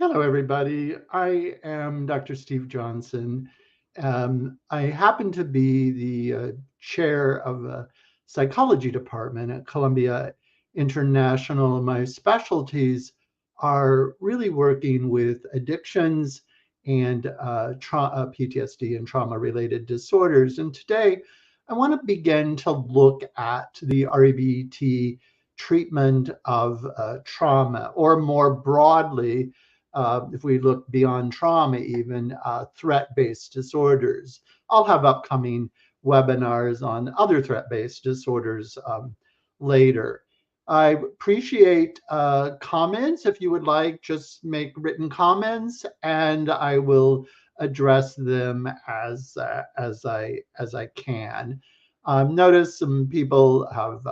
Hello, everybody. I am Dr. Steve Johnson. I happen to be the chair of a psychology department at Columbia International. And my specialties are really working with addictions and PTSD and trauma-related disorders. And today, I want to begin to look at the REBT treatment of trauma, or more broadly, if we look beyond trauma, even threat-based disorders. I'll have upcoming webinars on other threat-based disorders later. I appreciate comments. If you would like, just make written comments, and I will address them as I can. Notice some people have,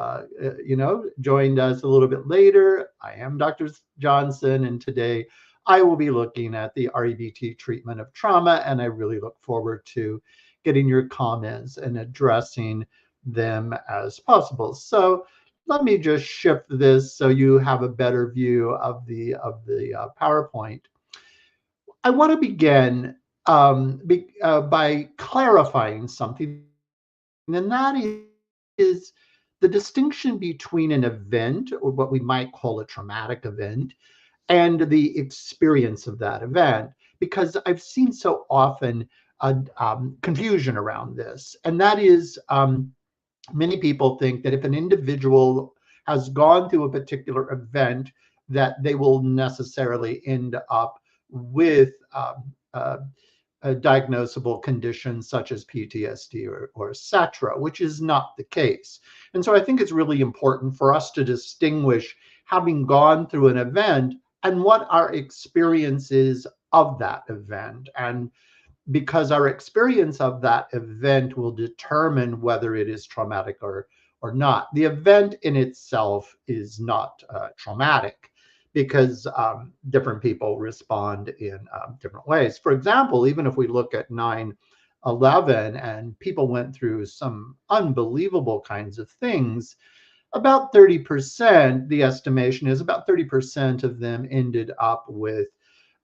joined us a little bit later. I am Dr. Johnson, and today I will be looking at the REBT treatment of trauma, and I really look forward to getting your comments and addressing them as possible. So let me just shift this so you have a better view of the PowerPoint. I want to begin by clarifying something, and that is the distinction between an event, or what we might call a traumatic event, and the experience of that event, because I've seen so often confusion around this. And that is, many people think that if an individual has gone through a particular event, that they will necessarily end up with diagnosable conditions such as PTSD or etc., which is not the case. And so I think it's really important for us to distinguish having gone through an event and what our experience is of that event. And because our experience of that event will determine whether it is traumatic or not. The event in itself is not traumatic, because different people respond in different ways. For example, even if we look at 9/11, and people went through some unbelievable kinds of things, about 30%, the estimation is about 30% of them ended up with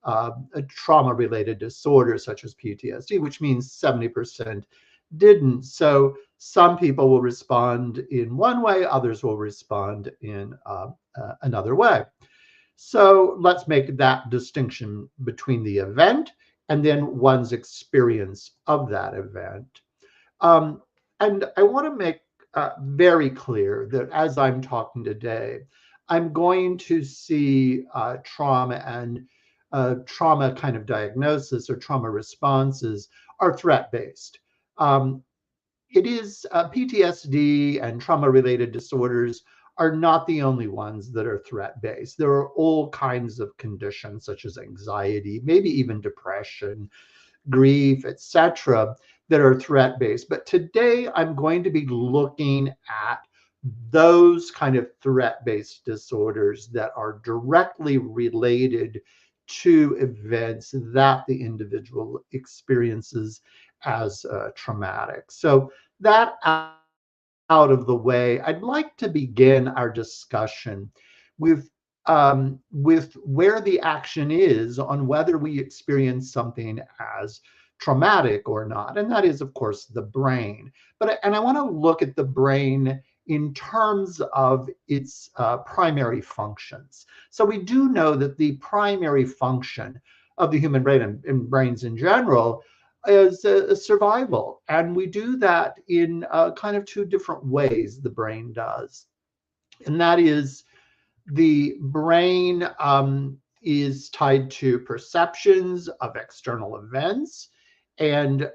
a trauma-related disorder such as PTSD, which means 70% didn't. So some people will respond in one way, others will respond in another way. So let's make that distinction between the event and then one's experience of that event. And I want to make very clear that as I'm talking today, I'm going to see trauma and trauma kind of diagnosis or trauma responses are threat-based. It is PTSD and trauma-related disorders are not the only ones that are threat-based. There are all kinds of conditions such as anxiety, maybe even depression, grief, etc., that are threat-based. But today I'm going to be looking at those kind of threat-based disorders that are directly related to events that the individual experiences as traumatic. So that out of the way, I'd like to begin our discussion with where the action is on whether we experience something as traumatic or not, and that is, of course, the brain. And I want to look at the brain in terms of its primary functions. So we do know that the primary function of the human brain and brains in general is survival. And we do that in kind of two different ways, the brain does. And that is, the brain is tied to perceptions of external events, and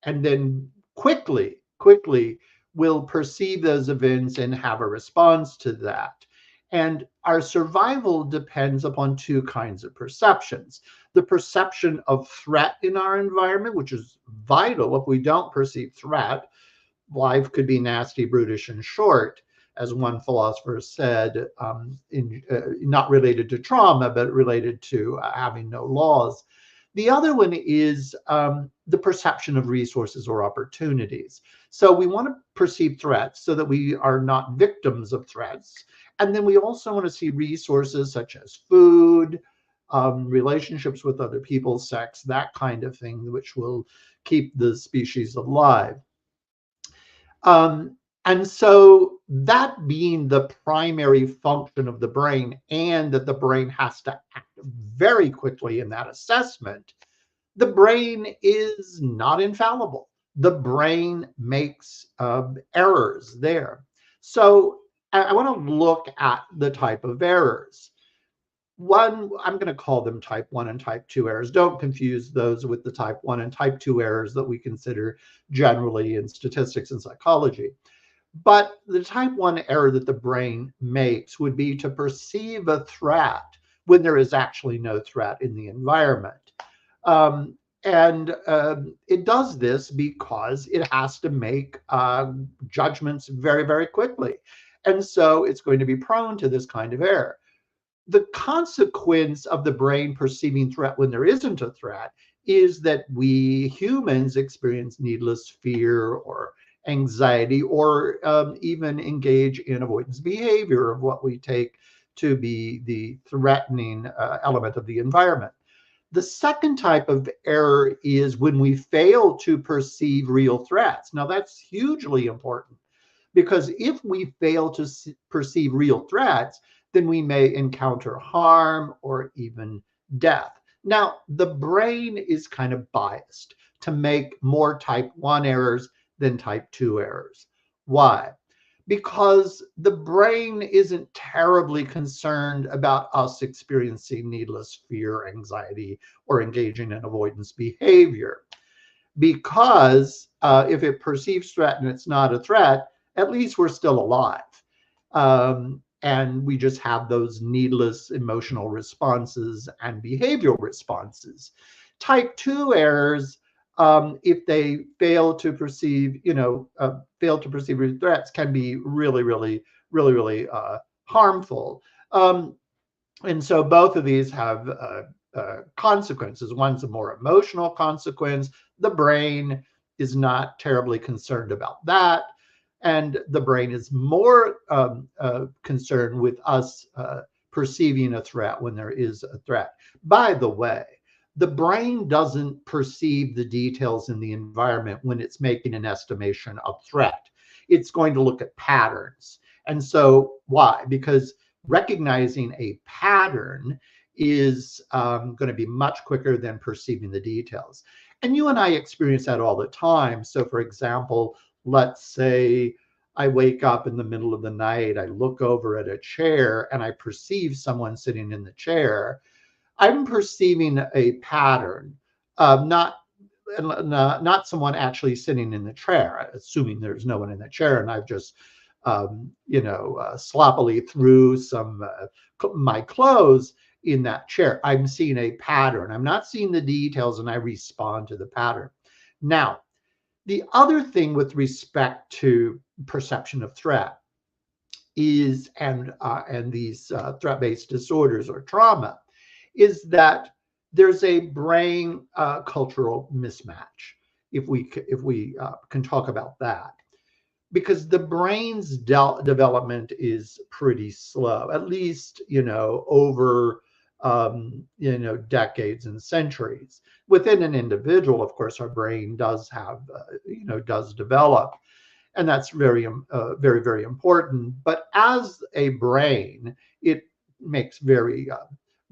then quickly will perceive those events and have a response to that. And our survival depends upon two kinds of perceptions. The perception of threat in our environment, which is vital. If we don't perceive threat, life could be nasty, brutish, and short, as one philosopher said, not related to trauma, but related to having no laws. The other one is the perception of resources or opportunities. So we want to perceive threats so that we are not victims of threats. And then we also want to see resources such as food, relationships with other people, sex, that kind of thing, which will keep the species alive. And so that being the primary function of the brain, and that the brain has to act very quickly in that assessment, the brain is not infallible. The brain makes errors there. So I want to look at the type of errors. One, I'm going to call them type 1 and type 2 errors. Don't confuse those with the type 1 and type 2 errors that we consider generally in statistics and psychology. But the type 1 error that the brain makes would be to perceive a threat when there is actually no threat in the environment. And it does this because it has to make judgments very, very quickly. And so it's going to be prone to this kind of error. The consequence of the brain perceiving threat when there isn't a threat is that we humans experience needless fear or anxiety, or even engage in avoidance behavior of what we take to be the threatening element of the environment. The second type of error is when we fail to perceive real threats. Now, that's hugely important, because if we fail to perceive real threats, then we may encounter harm or even death. Now, the brain is kind of biased to make more type 1 errors than type 2 errors. Why? Because the brain isn't terribly concerned about us experiencing needless fear, anxiety, or engaging in avoidance behavior. Because if it perceives threat and it's not a threat, at least we're still alive. And we just have those needless emotional responses and behavioral responses. Type 2 errors, if they fail to perceive, threats, can be really, really, really, really harmful. And so both of these have consequences. One's a more emotional consequence. The brain is not terribly concerned about that. And the brain is more concerned with us perceiving a threat when there is a threat. By the way, the brain doesn't perceive the details in the environment when it's making an estimation of threat. It's going to look at patterns. And so why? Because recognizing a pattern is going to be much quicker than perceiving the details. And you and I experience that all the time. So for example, let's say I wake up in the middle of the night, I look over at a chair and I perceive someone sitting in the chair. I'm perceiving a pattern, not someone actually sitting in the chair, assuming there's no one in the chair, and I've just sloppily threw some my clothes in that chair. I'm seeing a pattern. I'm not seeing the details, and I respond to the pattern. Now, the other thing with respect to perception of threat is, and these threat-based disorders or trauma, is that there's a brain cultural mismatch, if we can talk about that, because the brain's development is pretty slow, at least over decades and centuries. Within an individual, of course, our brain does have does develop, and that's very very, very important. But as a brain, it makes very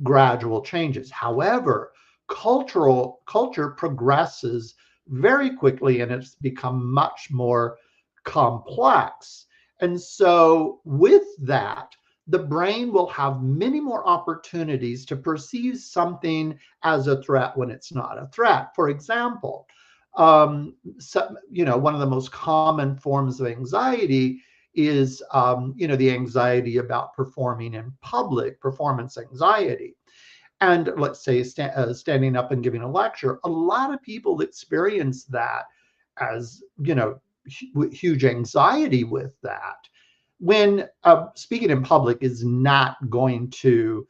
gradual changes. However, culture progresses very quickly, and it's become much more complex. And so with that, the brain will have many more opportunities to perceive something as a threat when it's not a threat. For example, one of the most common forms of anxiety is, the anxiety about performing in public, performance anxiety. And let's say standing up and giving a lecture, a lot of people experience that as, huge anxiety with that, when speaking in public is not going to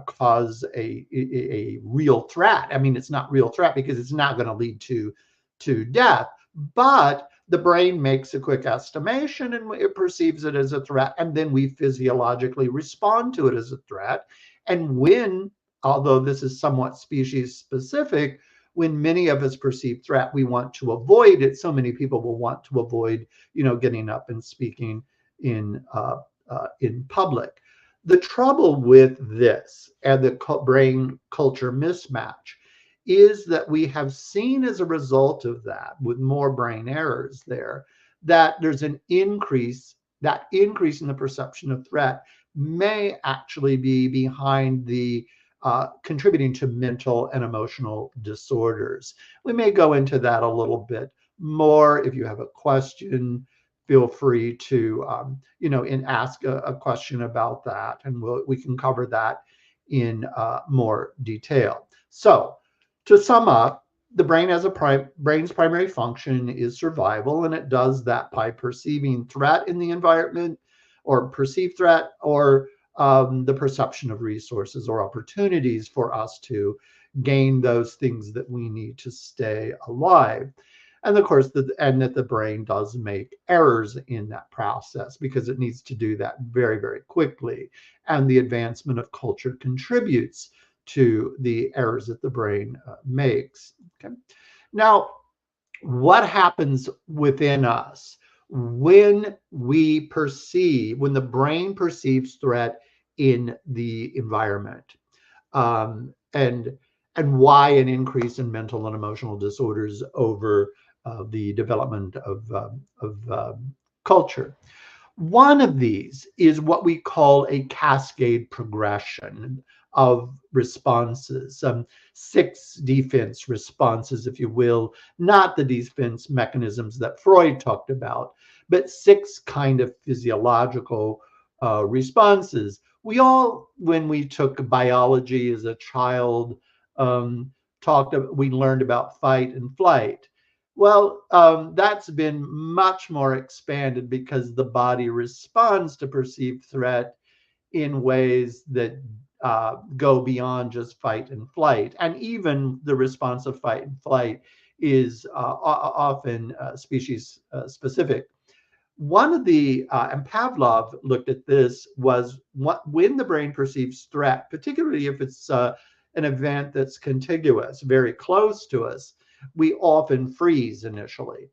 cause a real threat. I mean, it's not real threat because it's not going to lead to death, but the brain makes a quick estimation and it perceives it as a threat, and then we physiologically respond to it as a threat. And when although this is somewhat species specific, when many of us perceive threat, we want to avoid it. So many people will want to avoid, getting up and speaking in public. The trouble with this and the brain culture mismatch is that we have seen as a result of that, with more brain errors there, that there's an increase. That increase in the perception of threat may actually be behind the contributing to mental and emotional disorders. We may go into that a little bit more. If you have a question, feel free to ask a question about that, and we can cover that in more detail. So, to sum up, the brain as brain's primary function is survival, and it does that by perceiving threat in the environment, or perceived threat, or the perception of resources or opportunities for us to gain those things that we need to stay alive. And of course, that the brain does make errors in that process because it needs to do that very, very quickly. And the advancement of culture contributes to the errors that the brain makes. Okay. Now, what happens within us when the brain perceives threat in the environment, and why an increase in mental and emotional disorders over the development of culture. One of these is what we call a cascade progression of responses, 6 defense responses, if you will, not the defense mechanisms that Freud talked about, but 6 kind of physiological responses. We all, when we took biology as a child, we learned about fight and flight. Well, that's been much more expanded because the body responds to perceived threat in ways that go beyond just fight and flight. And even the response of fight and flight is often species specific. One of the, and Pavlov looked at this, was when the brain perceives threat, particularly if it's an event that's contiguous, very close to us, we often freeze initially.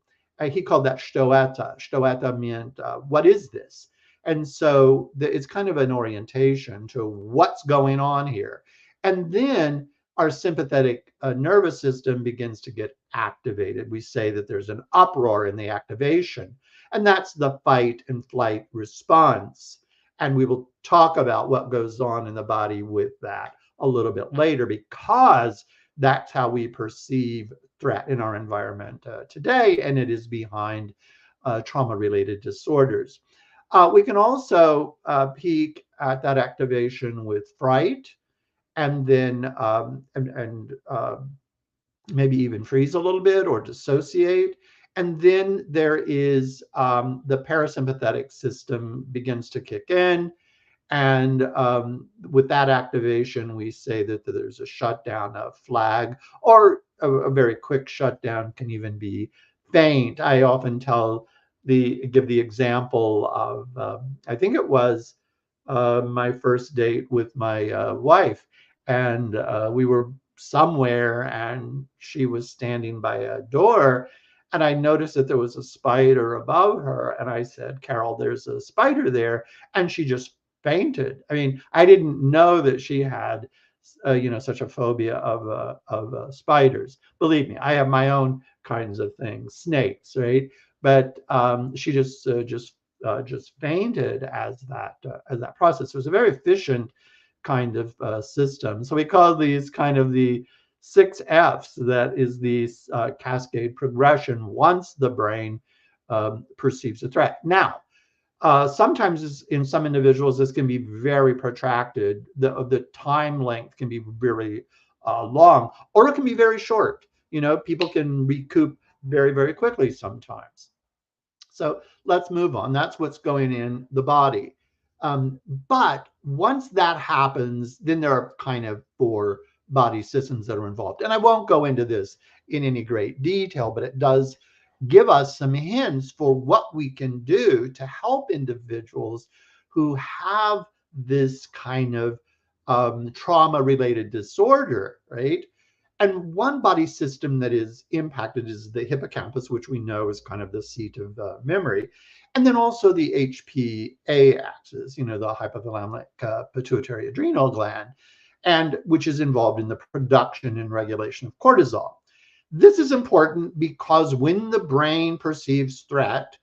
He called that stoeta. Stoeta meant, what is this? And so it's kind of an orientation to what's going on here. And then our sympathetic nervous system begins to get activated. We say that there's an uproar in the activation, and that's the fight and flight response. And we will talk about what goes on in the body with that a little bit later, because that's how we perceive threat in our environment today, and it is behind trauma-related disorders. We can also peak at that activation with fright, and then maybe even freeze a little bit or dissociate. And then there is the parasympathetic system begins to kick in. And with that activation, we say that there's a shutdown, a flag, or a very quick shutdown can even be faint. I often give the example of, I think it was my first date with my wife, and we were somewhere, and she was standing by a door, and I noticed that there was a spider above her, and I said, "Carol, there's a spider there," and she just fainted. I mean, I didn't know that she had, such a phobia of spiders. Believe me, I have my own kinds of things, snakes, right? But she just fainted as that process. It was a very efficient kind of system. So we call these kind of the 6 F's. That is the cascade progression once the brain perceives a threat. Now, sometimes in some individuals, this can be very protracted. The time length can be very long, or it can be very short. People can recoup very, very quickly sometimes. So let's move on. That's what's going in the body. But once that happens, then there are kind of 4 body systems that are involved. And I won't go into this in any great detail, but it does give us some hints for what we can do to help individuals who have this kind of trauma-related disorder, right? And one body system that is impacted is the hippocampus, which we know is kind of the seat of memory. And then also the HPA axis, the hypothalamic pituitary adrenal gland, and which is involved in the production and regulation of cortisol. This is important because when the brain perceives threat,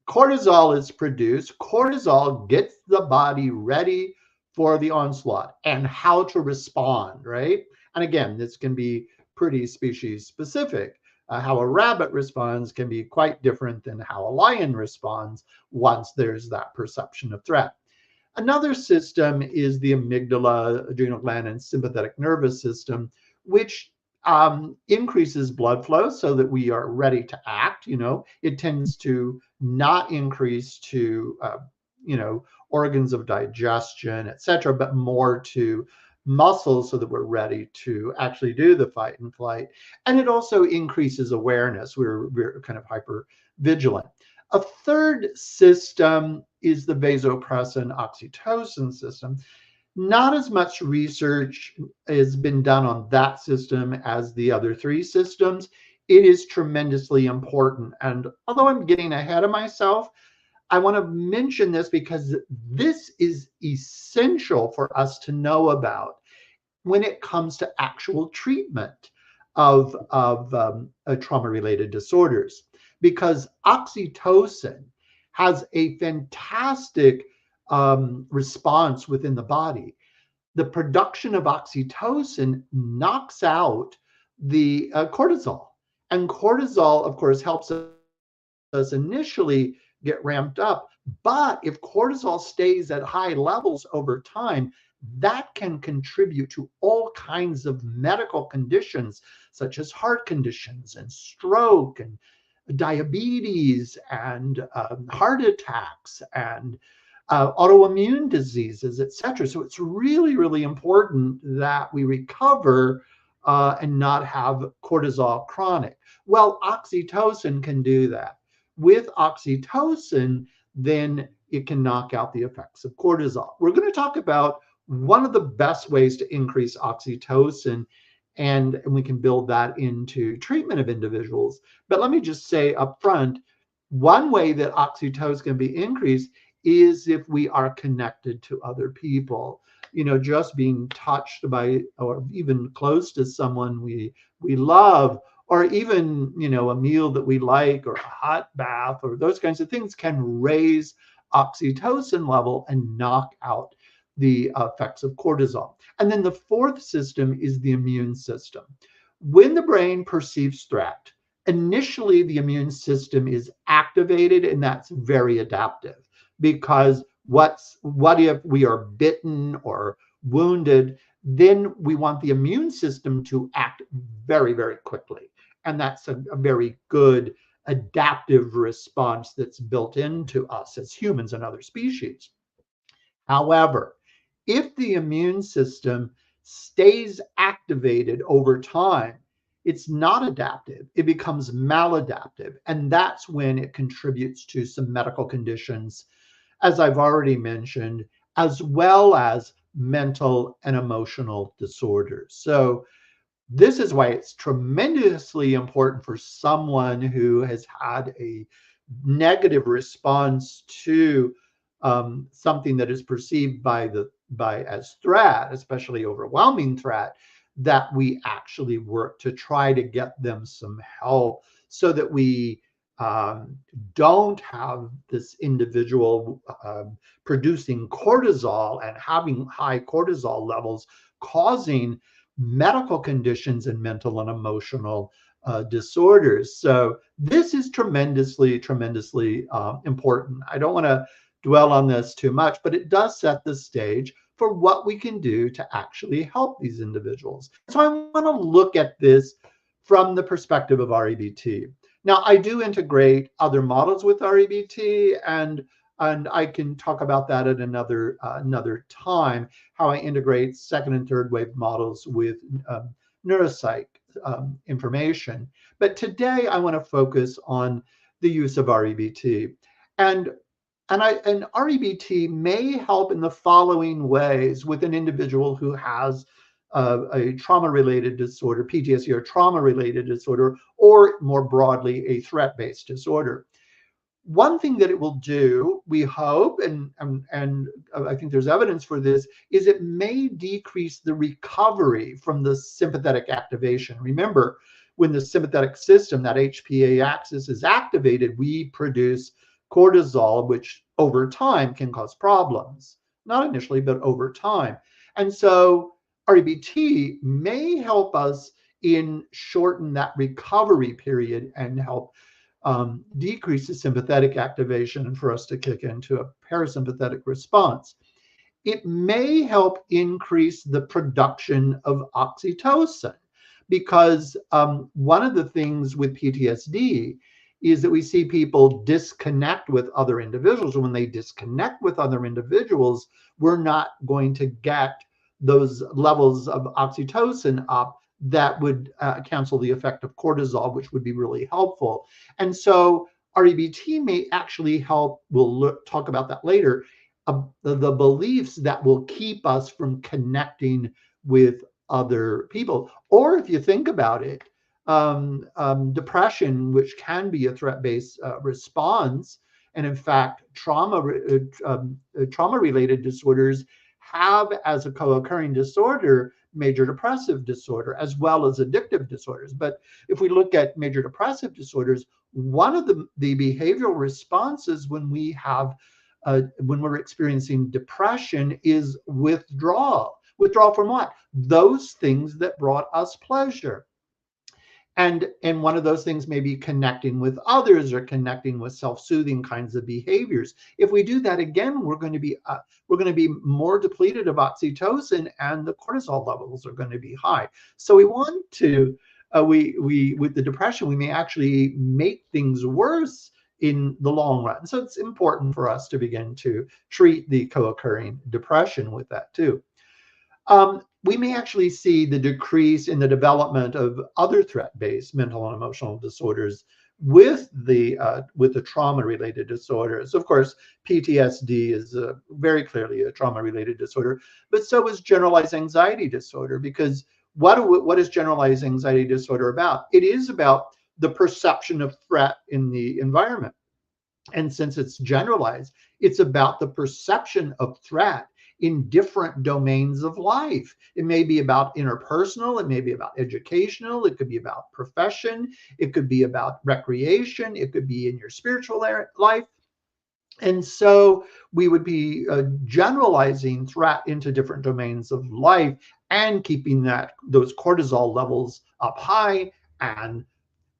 cortisol is produced. Cortisol gets the body ready for the onslaught and how to respond, right? And again, this can be pretty species specific. How a rabbit responds can be quite different than how a lion responds once there's that perception of threat. Another system is the amygdala, adrenal gland, and sympathetic nervous system, which increases blood flow so that we are ready to act. It tends to not increase to, organs of digestion, etc., but more to muscles so that we're ready to actually do the fight and flight. And it also increases awareness. We're kind of hyper vigilant. A third system is the vasopressin oxytocin system. Not as much research has been done on that system as the other three systems. It is tremendously important. And although I'm getting ahead of myself, I want to mention this because this is essential for us to know about when it comes to actual treatment of trauma-related disorders. Because oxytocin has a fantastic response within the body. The production of oxytocin knocks out the cortisol. And cortisol, of course, helps us initially get ramped up. But if cortisol stays at high levels over time, that can contribute to all kinds of medical conditions, such as heart conditions and stroke and diabetes and heart attacks and autoimmune diseases, etc. So it's really, really important that we recover and not have cortisol chronic. Well, oxytocin can do that. With oxytocin, then it can knock out the effects of cortisol. We're going to talk about one of the best ways to increase oxytocin, and we can build that into treatment of individuals. But let me just say up front, one way that oxytocin can be increased is if we are connected to other people. Just being touched by or even close to someone we love, or even a meal that we like, or a hot bath, or those kinds of things can raise oxytocin level and knock out the effects of cortisol. And then the fourth system is the immune system. When the brain perceives threat, initially the immune system is activated, and that's very adaptive, because what if we are bitten or wounded? Then we want the immune system to act very, very quickly. And that's a very good adaptive response that's built into us as humans and other species. However, if the immune system stays activated over time, it's not adaptive. It becomes maladaptive. And that's when it contributes to some medical conditions, as I've already mentioned, as well as mental and emotional disorders. So this is why it's tremendously important for someone who has had a negative response to something that is perceived by as threat, especially overwhelming threat, that we actually work to try to get them some help so that we don't have this individual producing cortisol and having high cortisol levels, causing medical conditions and mental and emotional disorders. So this is tremendously, tremendously important. I don't want to dwell on this too much, but it does set the stage for what we can do to actually help these individuals. So I want to look at this from the perspective of REBT. Now, I do integrate other models with REBT, and I can talk about that at another time, how I integrate second and third wave models with neuropsych information. But today I want to focus on the use of REBT. And And REBT may help in the following ways with an individual who has a trauma-related disorder, PTSD or trauma-related disorder, or more broadly, a threat-based disorder. One thing that it will do, we hope, and I think there's evidence for this, is it may decrease the recovery from the sympathetic activation. Remember, when the sympathetic system, that HPA axis, is activated, we produce cortisol, which over time can cause problems. Not initially, but over time. And so REBT may help us in shorten that recovery period and help decrease the sympathetic activation and for us to kick into a parasympathetic response. It may help increase the production of oxytocin because one of the things with PTSD is that we see people disconnect with other individuals. And when they disconnect with other individuals, we're not going to get those levels of oxytocin up that would cancel the effect of cortisol, which would be really helpful. And so REBT may actually help, we'll talk about that later, the beliefs that will keep us from connecting with other people. Or if you think about it, depression, which can be a threat-based response, and in fact, trauma-related disorders have as a co-occurring disorder major depressive disorder as well as addictive disorders. But if we look at major depressive disorders, one of the behavioral responses when we're experiencing depression is withdrawal. Withdrawal from what? Those things that brought us pleasure. And one of those things may be connecting with others or connecting with self-soothing kinds of behaviors. If we do that again, we're going to be more depleted of oxytocin, and the cortisol levels are going to be high. So we want to we with the depression, we may actually make things worse in the long run. So it's important for us to begin to treat the co-occurring depression with that too. We may actually see the decrease in the development of other threat-based mental and emotional disorders with the trauma-related disorders. Of course, PTSD is very clearly a trauma-related disorder, but so is generalized anxiety disorder. Because what is generalized anxiety disorder about? It is about the perception of threat in the environment. And since it's generalized, it's about the perception of threat in different domains of life. It may be about interpersonal, it may be about educational, it could be about profession, it could be about recreation, it could be in your spiritual life. And so we would be generalizing threat into different domains of life and keeping those cortisol levels up high and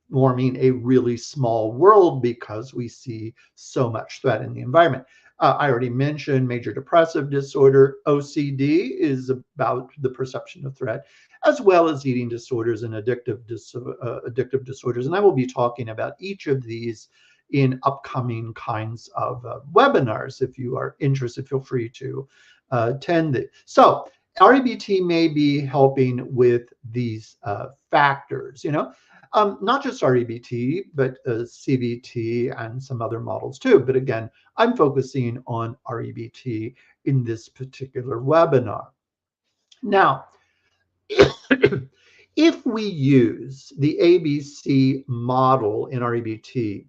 forming a really small world because we see so much threat in the environment. I already mentioned major depressive disorder. OCD is about the perception of threat, as well as eating disorders and addictive disorders. And I will be talking about each of these in upcoming kinds of webinars. If you are interested, feel free to attend it. So REBT may be helping with these factors, not just REBT, but CBT and some other models too. But again, I'm focusing on REBT in this particular webinar. Now, if we use the ABC model in REBT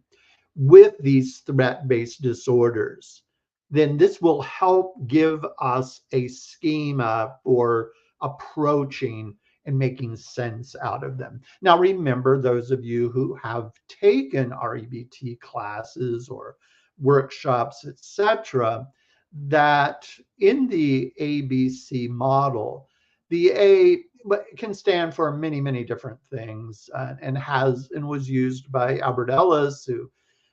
with these threat-based disorders, then this will help give us a schema for approaching and making sense out of them. Now, remember, those of you who have taken REBT classes or workshops, etc., that in the ABC model, the A can stand for many, many different things, and was used by Albert Ellis, who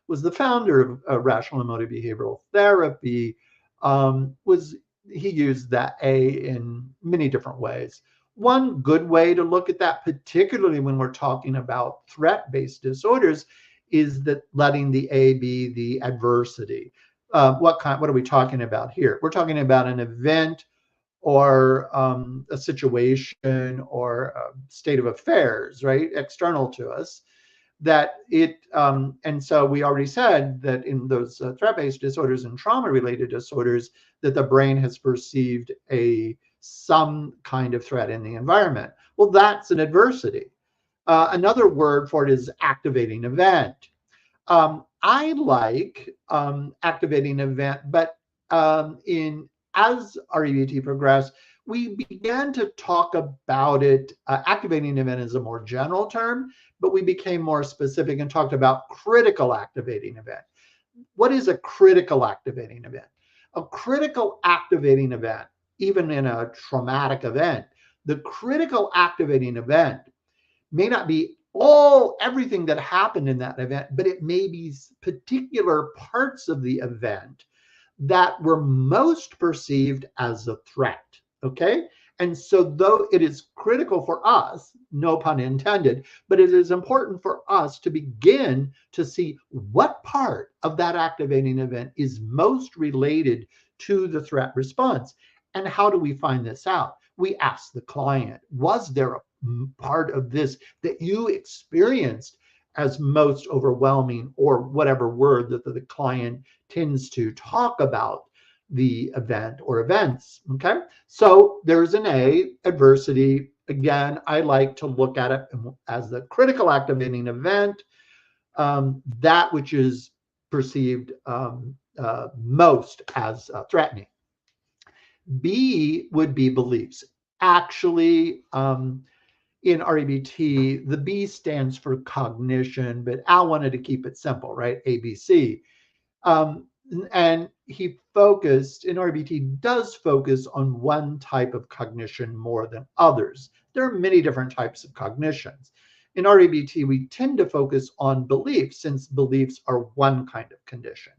was the founder of Rational Emotive Behavioral Therapy. He used that A in many different ways. One good way to look at that, particularly when we're talking about threat-based disorders, is that letting the A be the adversity. What are we talking about here? We're talking about an event or a situation or a state of affairs, right, external to us, that it, and so we already said that in those threat-based disorders and trauma-related disorders, that the brain has perceived some kind of threat in the environment. Well, that's an adversity. Another word for it is activating event. I like activating event, but as REBT progressed, we began to talk about it. Activating event is a more general term, but we became more specific and talked about critical activating event. What is a critical activating event? A critical activating event, even in a traumatic event, the critical activating event may not be everything that happened in that event, but it may be particular parts of the event that were most perceived as a threat. Okay. And so, though it is critical for us, no pun intended, but it is important for us to begin to see what part of that activating event is most related to the threat response. And how do we find this out? We ask the client, was there a part of this that you experienced as most overwhelming, or whatever word that the client tends to talk about the event or events. Okay, so there's an A, adversity. Again, I like to look at it as the critical activating event, that which is perceived most as threatening. B would be beliefs. Actually, in REBT, the B stands for cognition, but Al wanted to keep it simple, right? ABC. And he focused, in REBT, does focus on one type of cognition more than others. There are many different types of cognitions. In REBT, we tend to focus on beliefs, since beliefs are one kind of condition.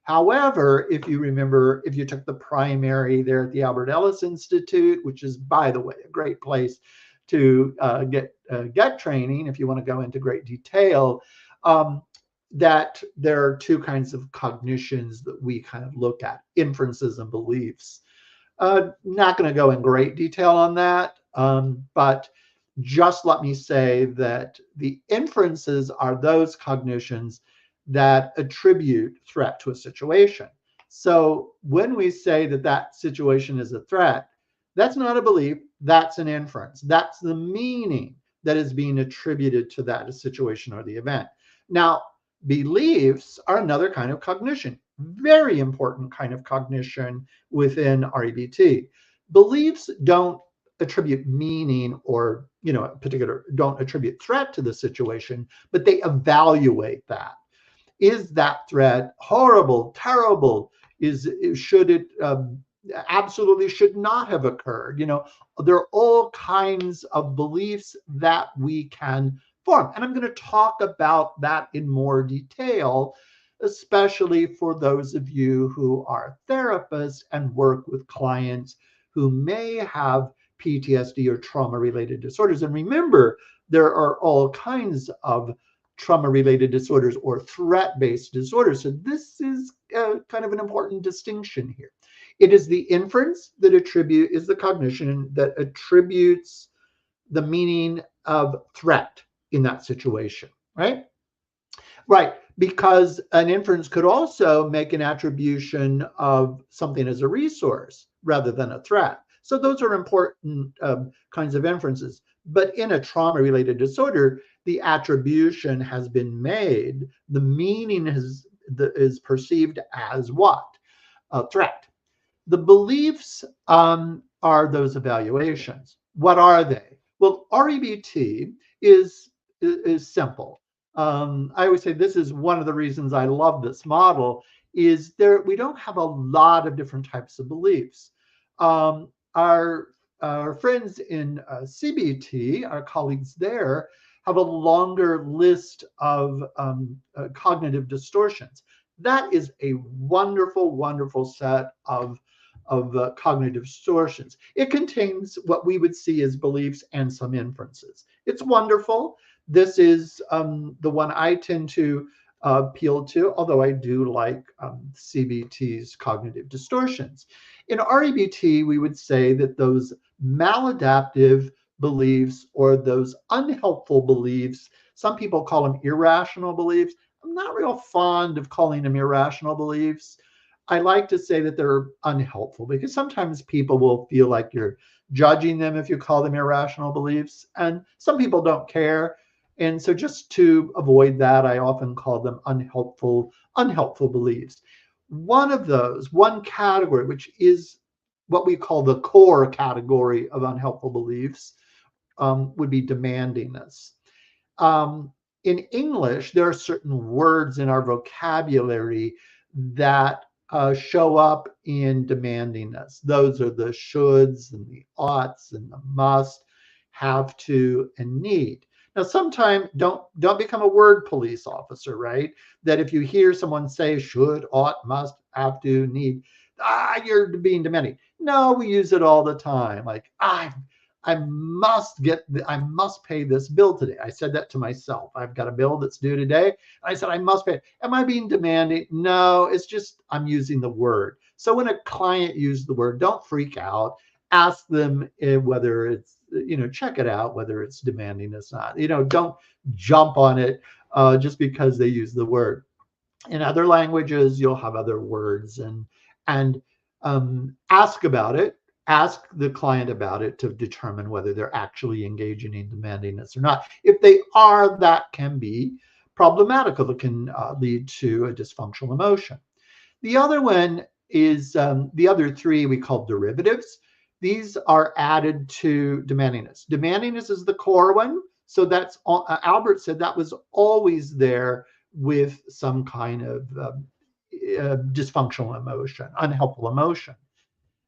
However, if you remember, if you took the primary there at the Albert Ellis Institute, which is, by the way, a great place to get training if you want to go into great detail, that there are two kinds of cognitions that we kind of look at, inferences and beliefs. Not going to go in great detail on that, but just let me say that the inferences are those cognitions that attribute threat to a situation. So when we say that that situation is a threat, that's not a belief, that's an inference. That's the meaning that is being attributed to that situation or the event. Now, beliefs are another kind of cognition, very important kind of cognition within REBT. Beliefs don't attribute meaning or, don't attribute threat to the situation, but they evaluate that. Is that threat horrible, terrible? Should it absolutely should not have occurred? There are all kinds of beliefs that we can form. And I'm going to talk about that in more detail, especially for those of you who are therapists and work with clients who may have PTSD or trauma-related disorders. And remember, there are all kinds of trauma-related disorders or threat-based disorders. So this is kind of an important distinction here. It is the inference that is the cognition that attributes the meaning of threat in that situation, right? Right, because an inference could also make an attribution of something as a resource rather than a threat. So those are important kinds of inferences. But in a trauma-related disorder, the attribution has been made. The meaning is perceived as what? A threat. The beliefs are those evaluations. What are they? Well, REBT is simple. I always say this is one of the reasons I love this model, is we don't have a lot of different types of beliefs. Our friends in CBT, our colleagues there, have a longer list of cognitive distortions. That is a wonderful, wonderful set of cognitive distortions. It contains what we would see as beliefs and some inferences. It's wonderful. This is the one I tend to appeal to, although I do like CBT's cognitive distortions. In REBT, we would say that those maladaptive beliefs or those unhelpful beliefs. Some people call them irrational beliefs. I'm not real fond of calling them irrational beliefs. I like to say that they're unhelpful because sometimes people will feel like you're judging them if you call them irrational beliefs, and some people don't care. And so just to avoid that, I often call them unhelpful beliefs. One of those, one category, which is what we call the core category of unhelpful beliefs, would be demandingness. Um, in English, there are certain words in our vocabulary that show up in demandingness. Those are the shoulds and the oughts and the must, have to, and need. Now, sometimes don't become a word police officer, right? That if you hear someone say should, ought, must, have to, need, you're being demanding. No, we use it all the time. Like I must pay this bill today. I said that to myself. I've got a bill that's due today. I said, I must pay it. Am I being demanding? No, it's just, I'm using the word. So when a client uses the word, don't freak out. Ask them whether it's, check it out, whether it's demanding or not. Don't jump on it just because they use the word. In other languages, you'll have other words, and ask about it. Ask the client about it to determine whether they're actually engaging in demandingness or not. If they are, that can be problematical. It can lead to a dysfunctional emotion. The other one is the other three we call derivatives. These are added to demandingness. Demandingness is the core one. So that's Albert said that was always there with some kind of dysfunctional emotion, unhelpful emotion.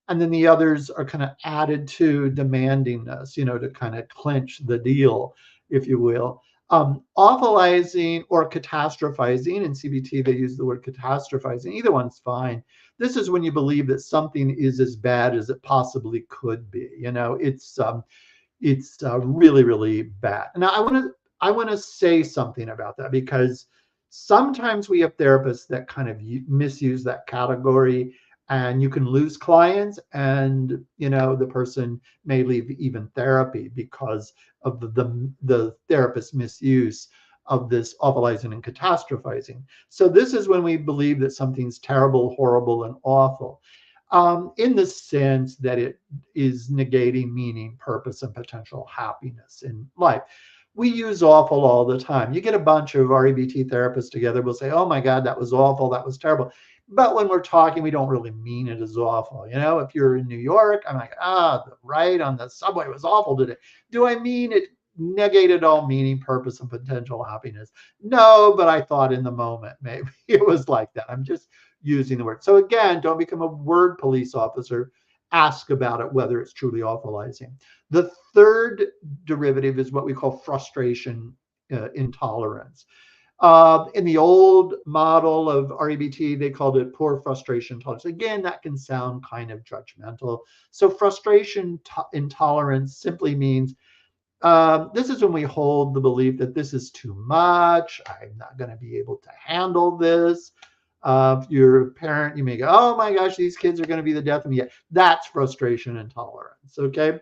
And then the others are kind of added to demandingness, to kind of clinch the deal, if you will. Awfulizing or catastrophizing. In CBT, they use the word catastrophizing. Either one's fine. This is when you believe that something is as bad as it possibly could be. It's really, really bad. Now, I want to say something about that, because sometimes we have therapists that kind of misuse that category, and you can lose clients, and the person may leave even therapy because of the therapist's misuse of this awfulizing and catastrophizing. So this is when we believe that something's terrible, horrible, and awful, in the sense that it is negating meaning, purpose, and potential happiness in life. We use awful all the time. You get a bunch of REBT therapists together, we'll say, oh my God, that was awful, that was terrible. But when we're talking, we don't really mean it as awful. If you're in New York, I'm like, the ride on the subway was awful today. Do I mean it negated all meaning, purpose, and potential happiness? No, but I thought in the moment, maybe it was like that. I'm just using the word. So again, don't become a word police officer. Ask about it, whether it's truly awfulizing. The third derivative is what we call frustration intolerance. In the old model of REBT, they called it poor frustration tolerance. Again, that can sound kind of judgmental. So frustration intolerance simply means this is when we hold the belief that this is too much. I'm not going to be able to handle this. If you're a parent, you may go, oh my gosh, these kids are going to be the death of me. That's frustration intolerance, okay?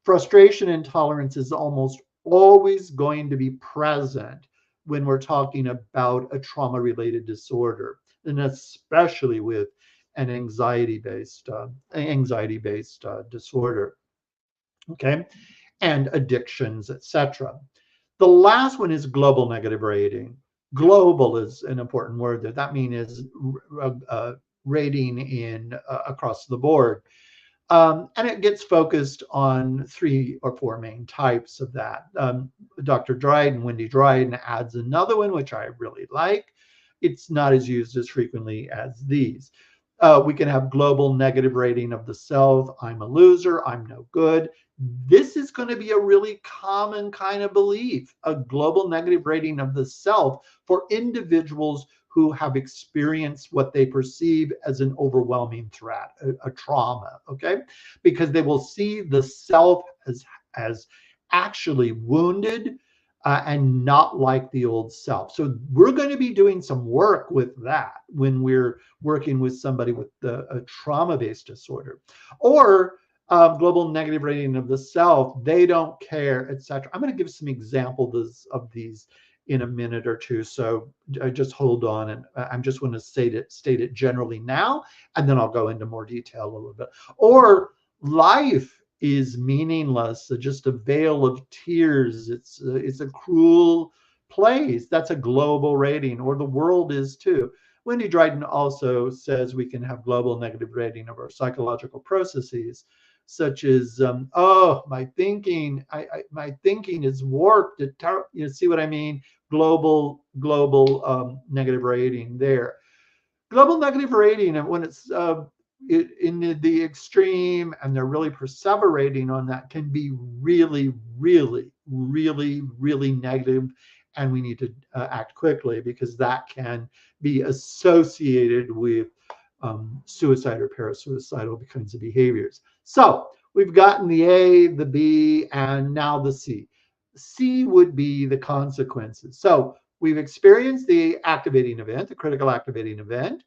Frustration intolerance is almost always going to be present when we're talking about a trauma-related disorder, and especially with an anxiety-based disorder, okay, and addictions, etc. The last one is global negative rating. Global is an important word there. That means rating in across the board. And it gets focused on 3 or 4 main types of that. Dr. Dryden, Wendy Dryden, adds another one, which I really like. It's not as used as frequently as these. We can have global negative rating of the self. I'm a loser. I'm no good. This is going to be a really common kind of belief, a global negative rating of the self for individuals who have experienced what they perceive as an overwhelming threat, a trauma, okay? Because they will see the self as actually wounded and not like the old self. So we're going to be doing some work with that when we're working with somebody with a trauma-based disorder. Or global negative rating of the self, they don't care, etc. I'm going to give some examples of these in a minute or two. So just hold on, and I'm just going to state it generally now, and then I'll go into more detail a little bit. Or life is meaningless, just a veil of tears. It's a cruel place. That's a global rating, or the world is too. Wendy Dryden also says we can have global negative rating of our psychological processes, such as oh, my thinking, my thinking is warped. You see what I mean? Global negative rating there. Global negative rating, and when it's in the extreme, and they're really perseverating on that, can be really, really, really, really negative, and we need to act quickly, because that can be associated with suicide or parasuicidal kinds of behaviors. So we've gotten the A, the B, and now the C. C would be the consequences. So we've experienced the activating event, the critical activating event.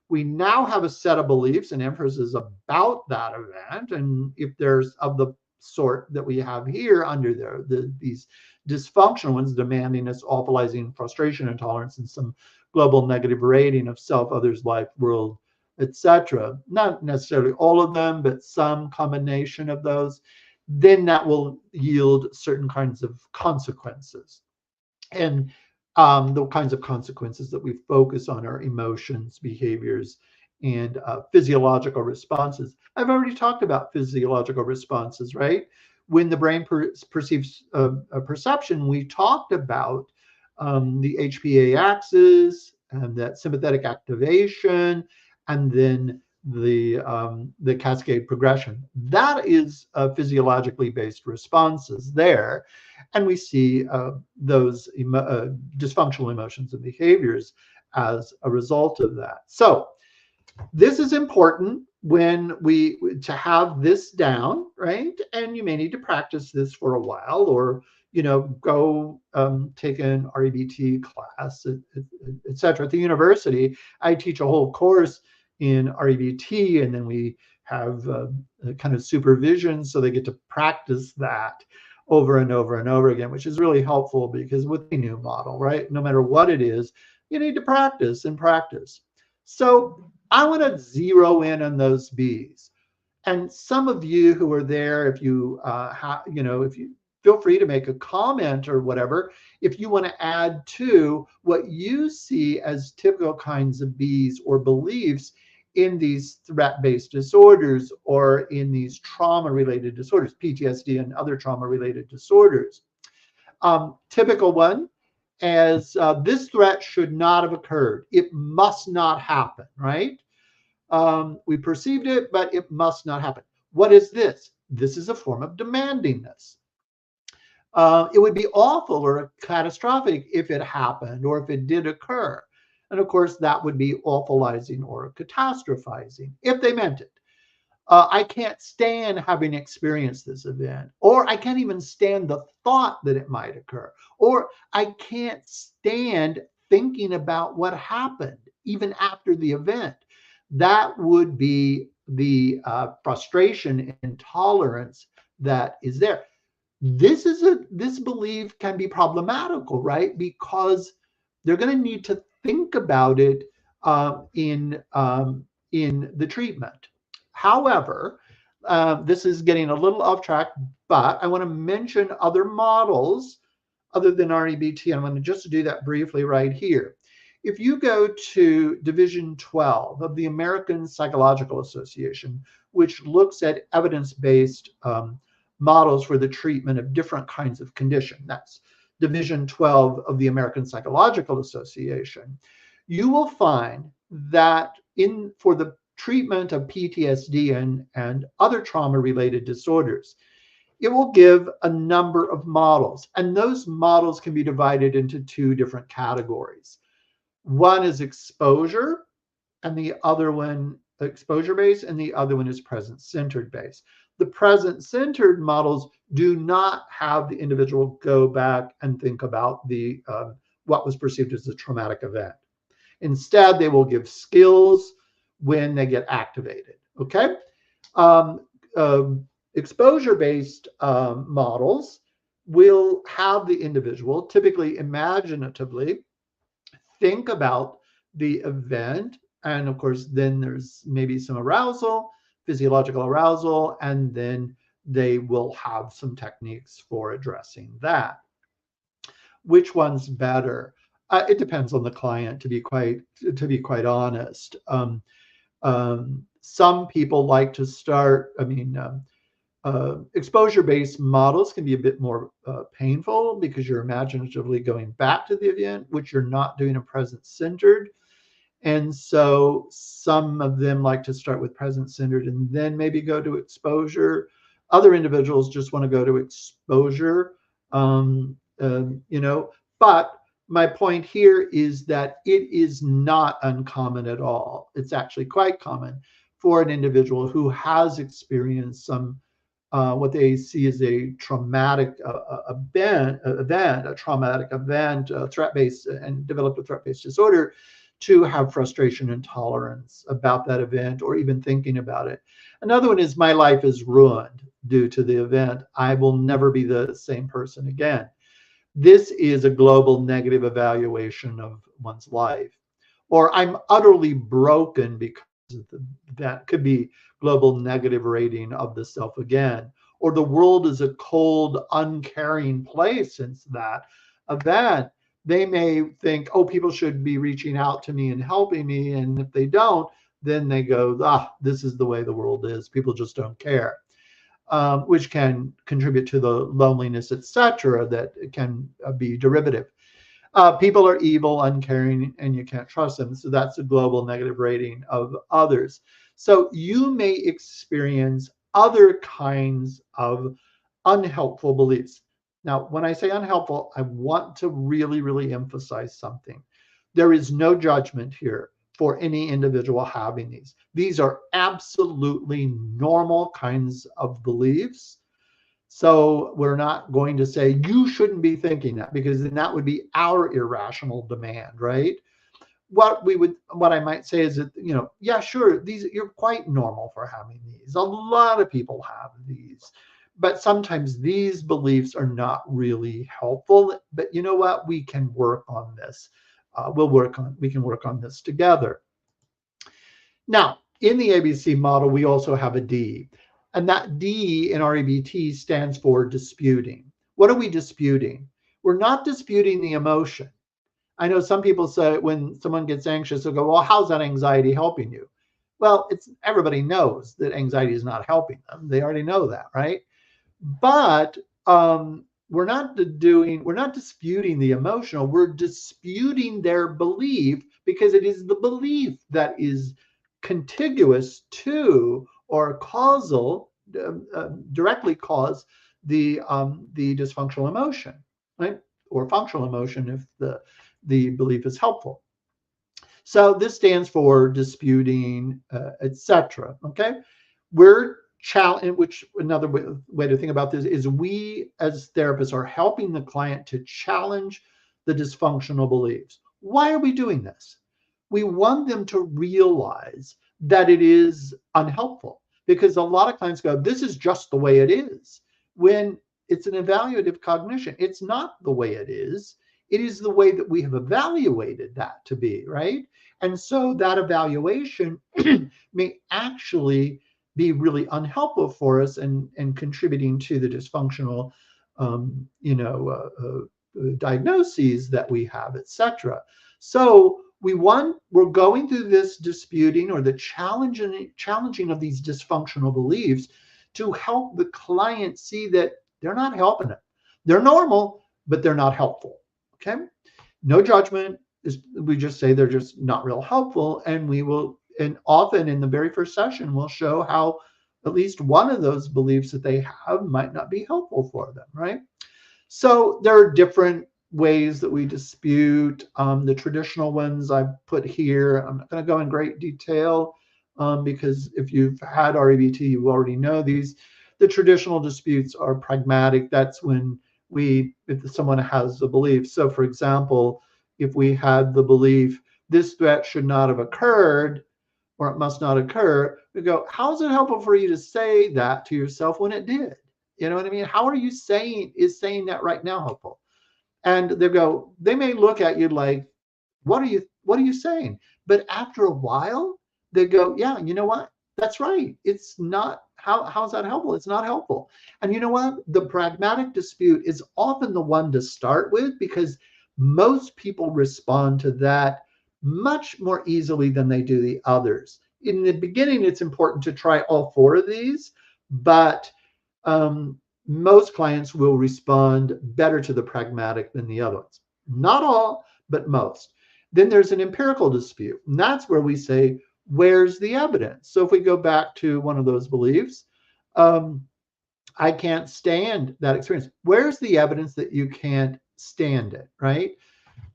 We now have a set of beliefs and inferences about that event. And if there's of the sort that we have here under there, these dysfunctional ones, demandingness, awfulizing, frustration, intolerance, and some global negative rating of self, others, life, world, etc. Not necessarily all of them, but some combination of those. Then that will yield certain kinds of consequences. And the kinds of consequences that we focus on are emotions, behaviors, and physiological responses. I've already talked about physiological responses, right? When the brain perceives a perception, we talked about the HPA axis and that sympathetic activation, and then the cascade progression. That is physiologically based responses there. And we see those dysfunctional emotions and behaviors as a result of that. So this is important to have this down, right? And you may need to practice this for a while, or go take an REBT class, etc. At the university, I teach a whole course in REBT, and then we have kind of supervision, so they get to practice that over and over and over again, which is really helpful, because with a new model, right, no matter what it is, you need to practice and practice. So I want to zero in on those B's. And some of you who are there, if you if you feel free to make a comment or whatever, if you want to add to what you see as typical kinds of B's or beliefs in these threat-based disorders, or in these trauma-related disorders, PTSD and other trauma-related disorders. Typical one, as this threat should not have occurred. It must not happen, right? We perceived it, but it must not happen. What is this? This is a form of demandingness. It would be awful or catastrophic if it happened, or if it did occur. And of course, that would be awfulizing or catastrophizing if they meant it. I can't stand having experienced this event, or I can't even stand the thought that it might occur, or I can't stand thinking about what happened even after the event. That would be the frustration and intolerance that is there. This belief can be problematical, right? Because they're going to need to think about it in the treatment. However, this is getting a little off track, but I want to mention other models other than REBT. I'm going to just do that briefly right here. If you go to Division 12 of the American Psychological Association, which looks at evidence-based models for the treatment of different kinds of condition, that's Division 12 of the American Psychological Association, you will find that for the treatment of PTSD and other trauma-related disorders, it will give a number of models. And those models can be divided into two different categories. One is exposure, and the other one exposure-based, and the other one is present-centered based. The present-centered models do not have the individual go back and think about what was perceived as a traumatic event. Instead, they will give skills when they get activated. Okay. exposure-based models will have the individual typically imaginatively think about the event. And of course, then there's maybe some arousal, physiological arousal, and then they will have some techniques for addressing that. Which one's better? It depends on the client, to be quite honest. Some people like to start. Exposure-based models can be a bit more painful because you're imaginatively going back to the event, which you're not doing a present-centered. And so some of them like to start with present-centered and then maybe go to exposure. Other individuals just want to go to exposure. Um, but my point here is that it is not uncommon at all. It's actually quite common for an individual who has experienced some what they see as a traumatic event, threat-based, and developed a threat-based disorder, to have frustration and intolerance about that event or even thinking about it. Another one is, my life is ruined due to the event. I will never be the same person again. This is a global negative evaluation of one's life. Or, I'm utterly broken because that could be global negative rating of the self again. Or, the world is a cold, uncaring place since that event. They may think, oh, people should be reaching out to me and helping me. And if they don't, then they go, this is the way the world is. People just don't care. Which can contribute to the loneliness, etc., that can be derivative. People are evil, uncaring, and you can't trust them. So that's a global negative rating of others. So you may experience other kinds of unhelpful beliefs. Now, when I say unhelpful, I want to really, really emphasize something. There is no judgment here for any individual having these. These are absolutely normal kinds of beliefs. So we're not going to say you shouldn't be thinking that, because then that would be our irrational demand, right? What I might say is that, yeah, sure, you're quite normal for having these. A lot of people have these, but sometimes these beliefs are not really helpful. But you know what? We can work on this. We can work on this together. Now, in the ABC model, we also have a D. And that D in REBT stands for disputing. What are we disputing? We're not disputing the emotion. I know some people say when someone gets anxious, they'll go, well, how's that anxiety helping you? Well, everybody knows that anxiety is not helping them. They already know that, right? But we're not disputing the emotional. We're disputing their belief, because it is the belief that is contiguous to or causal, directly cause the dysfunctional emotion, right? Or functional emotion if the belief is helpful. So this stands for disputing, etc. Okay, which another way to think about this is, we as therapists are helping the client to challenge the dysfunctional beliefs. Why are we doing this? We want them to realize that it is unhelpful, because a lot of clients go, this is just the way it is, when it's an evaluative cognition. It's not the way it is. It is the way that we have evaluated that to be, right? And so that evaluation may actually be really unhelpful for us and contributing to the dysfunctional, diagnoses that we have, etc. So we're going through this disputing, or the challenging of these dysfunctional beliefs, to help the client see that they're not helping it. They're normal, but they're not helpful. Okay, no judgment. We just say they're just not real helpful, and often in the very first session, we'll show how at least one of those beliefs that they have might not be helpful for them, right? So there are different ways that we dispute. The traditional ones I've put here. I'm not going to go in great detail because if you've had REBT, you already know these. The traditional disputes are pragmatic. That's when if someone has a belief. So for example, if we had the belief, this threat should not have occurred, or it must not occur. We go, how is it helpful for you to say that to yourself when it did? You know what I mean? How are you saying, is saying that right now helpful? And they may look at you like, what are you saying? But after a while, they go, yeah, you know what? That's right. It's not, how's that helpful? It's not helpful. And you know what? The pragmatic dispute is often the one to start with because most people respond to that much more easily than they do the others. In the beginning, it's important to try all four of these, but most clients will respond better to the pragmatic than the other ones. Not all, but most. Then there's an empirical dispute, and that's where we say, where's the evidence? So if we go back to one of those beliefs, um, I can't stand that experience. Where's the evidence that you can't stand it, right?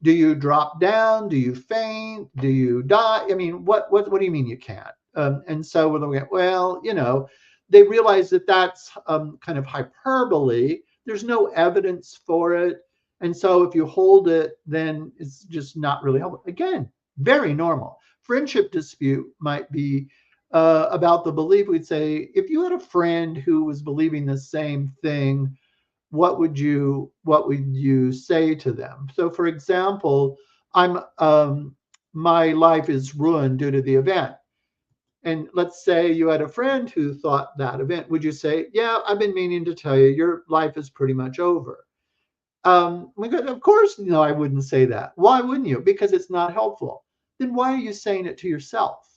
Do you drop down? Do you faint? Do you die? I mean, what do you mean you can't? And so we're looking at, well, they realize that that's kind of hyperbole. There's no evidence for it. And so if you hold it, then it's just not really helpful. Again, very normal. Friendship dispute might be about the belief. We'd say, if you had a friend who was believing the same thing, what would you say to them? So for example, I'm my life is ruined due to the event. And let's say you had a friend who thought that event. Would you say, yeah, I've been meaning to tell you, your life is pretty much over? Of course, no, I wouldn't say that. Why wouldn't you? Because it's not helpful. Then why are you saying it to yourself?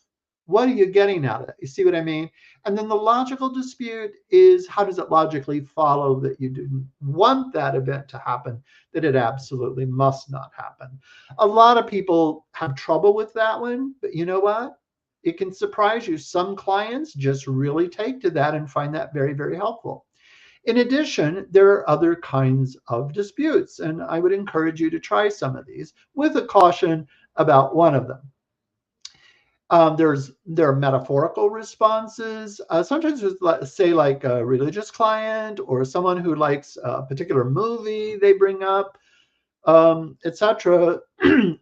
What are you getting out of it? You see what I mean? And then the logical dispute is, how does it logically follow that you didn't want that event to happen, that it absolutely must not happen? A lot of people have trouble with that one, but you know what? It can surprise you. Some clients just really take to that and find that very, very helpful. In addition, there are other kinds of disputes, and I would encourage you to try some of these with a caution about one of them. There are metaphorical responses. Sometimes with, say, like a religious client or someone who likes a particular movie they bring up, etc.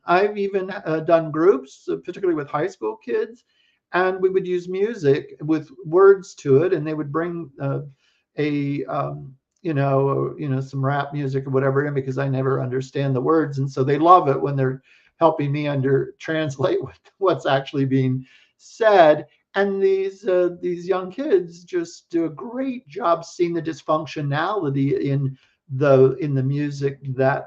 I've even done groups, particularly with high school kids, and we would use music with words to it, and they would bring a some rap music or whatever in, because I never understand the words, and so they love it when they're helping me translate what's actually being said. And these young kids just do a great job seeing the dysfunctionality in the music that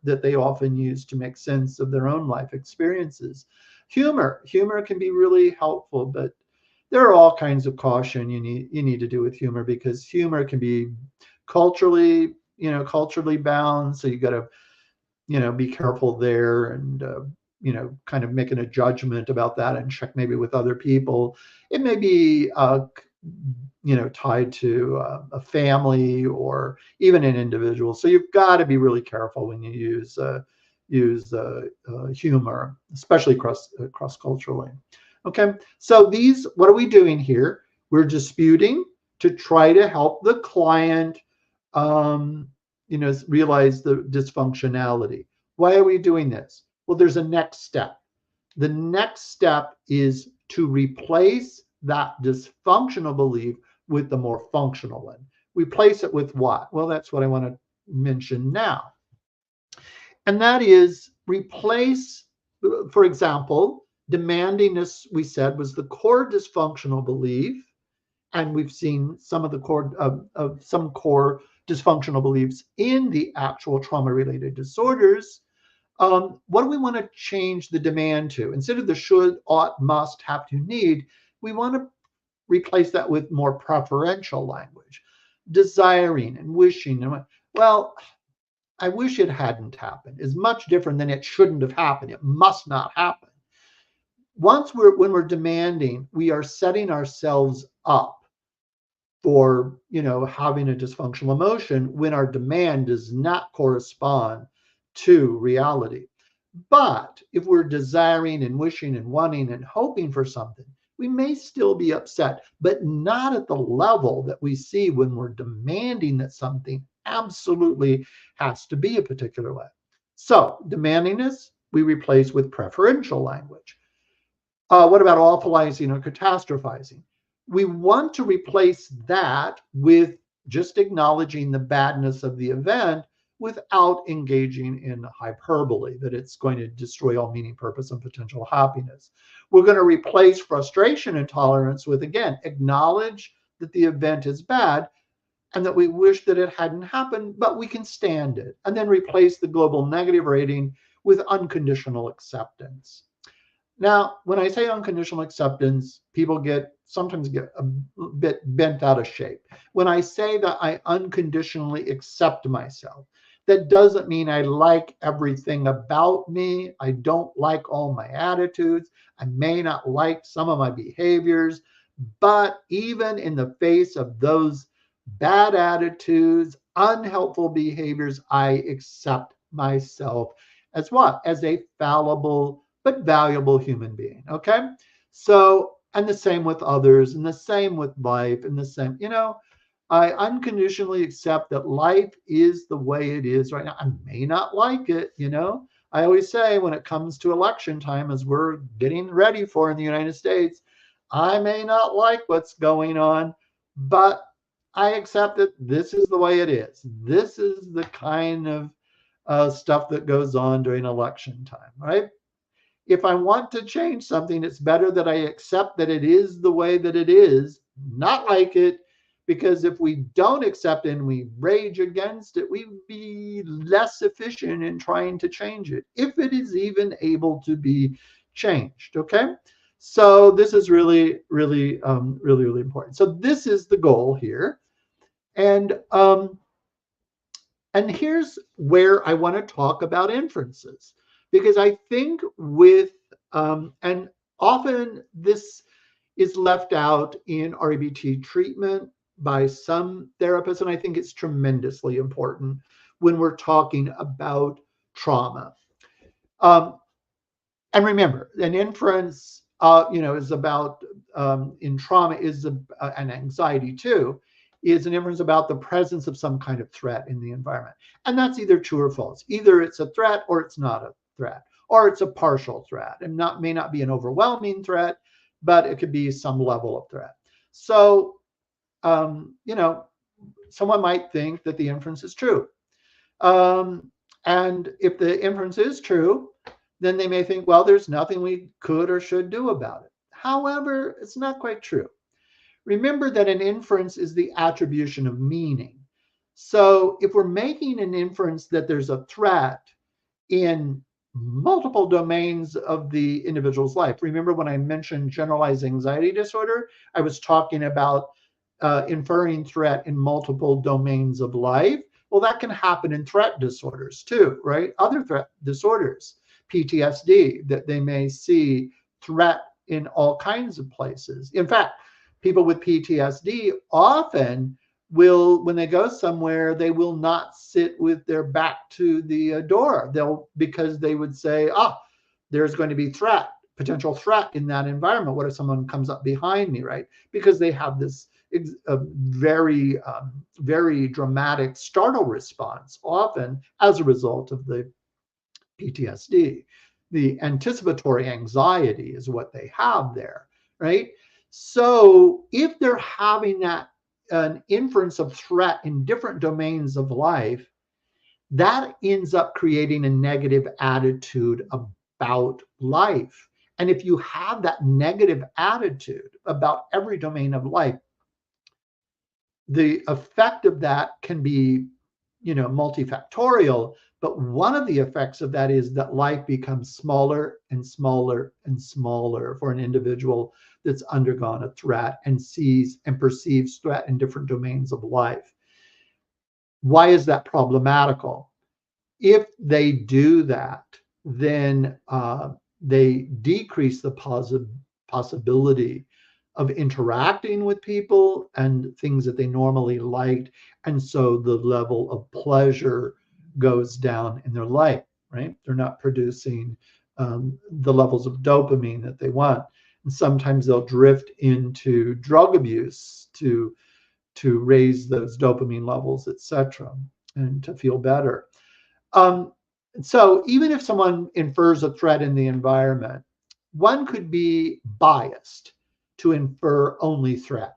they often use to make sense of their own life experiences. Humor can be really helpful, but there are all kinds of caution you need to do with humor, because humor can be culturally bound. So you got to be careful there, and kind of making a judgment about that and check maybe with other people. It may be tied to a family or even an individual. So you've got to be really careful when you use humor, especially cross culturally. Okay, so what are we doing here? We're disputing to try to help the client realize the dysfunctionality. Why are we doing this? Well, there's a next step. The next step is to replace that dysfunctional belief with the more functional one. Replace it with what? Well, that's what I want to mention now. And that is replace, for example, demandingness, we said, was the core dysfunctional belief. And we've seen some of the some core dysfunctional beliefs in the actual trauma-related disorders. What do we want to change the demand to? Instead of the should, ought, must, have to, need, we want to replace that with more preferential language. Desiring and wishing. Well, I wish it hadn't happened is much different than it shouldn't have happened. It must not happen. When we're demanding, we are setting ourselves up for having a dysfunctional emotion when our demand does not correspond to reality. But if we're desiring and wishing and wanting and hoping for something, we may still be upset, but not at the level that we see when we're demanding that something absolutely has to be a particular way. So demandingness we replace with preferential language. What about awfulizing or catastrophizing? We want to replace that with just acknowledging the badness of the event without engaging in hyperbole, that it's going to destroy all meaning, purpose, and potential happiness. We're going to replace frustration and tolerance with, again, acknowledge that the event is bad and that we wish that it hadn't happened, but we can stand it. And then replace the global negative rating with unconditional acceptance. Now, when I say unconditional acceptance, people sometimes get a bit bent out of shape. When I say that I unconditionally accept myself, that doesn't mean I like everything about me. I don't like all my attitudes. I may not like some of my behaviors, but even in the face of those bad attitudes, unhelpful behaviors, I accept myself as what? As a fallible but valuable human being. Okay. So, and the same with others, and the same with life, and the same, I unconditionally accept that life is the way it is right now. I may not like it. I always say when it comes to election time, as we're getting ready for in the United States, I may not like what's going on, but I accept that this is the way it is. This is the kind of stuff that goes on during election time, right? If I want to change something, it's better that I accept that it is the way that it is, not like it, because if we don't accept it and we rage against it, we'd be less efficient in trying to change it, if it is even able to be changed. Okay. So this is really, really, really important. So this is the goal here. And here's where I want to talk about inferences, because I think and often this is left out in REBT treatment by some therapists, and I think it's tremendously important when we're talking about trauma. And remember, an inference, is about in trauma is and anxiety too, is an inference about the presence of some kind of threat in the environment, and that's either true or false. Either it's a threat or it's not a threat, or it's a partial threat, and may not be an overwhelming threat, but it could be some level of threat. So, someone might think that the inference is true, and if the inference is true, then they may think, well, there's nothing we could or should do about it. However, it's not quite true. Remember that an inference is the attribution of meaning. So if we're making an inference that there's a threat in multiple domains of the individual's life, remember when I mentioned generalized anxiety disorder, I was talking about inferring threat in multiple domains of life. Well, that can happen in threat disorders too, right? Other threat disorders. PTSD, that they may see threat in all kinds of places. In fact, people with PTSD often will, when they go somewhere, they will not sit with their back to the door. Because they would say, there's going to be potential threat in that environment. What if someone comes up behind me, right? Because they have this very, very dramatic startle response, often as a result of the PTSD. The anticipatory anxiety is what they have there, right? So if they're having an inference of threat in different domains of life, that ends up creating a negative attitude about life. And if you have that negative attitude about every domain of life, the effect of that can be, multifactorial. But one of the effects of that is that life becomes smaller and smaller and smaller for an individual that's undergone a threat and sees and perceives threat in different domains of life. Why is that problematical? If they do that, then they decrease the possibility of interacting with people and things that they normally liked. And so the level of pleasure goes down in their life, right? They're not producing the levels of dopamine that they want. And sometimes they'll drift into drug abuse to raise those dopamine levels, etc., and to feel better. So even if someone infers a threat in the environment, one could be biased to infer only threat.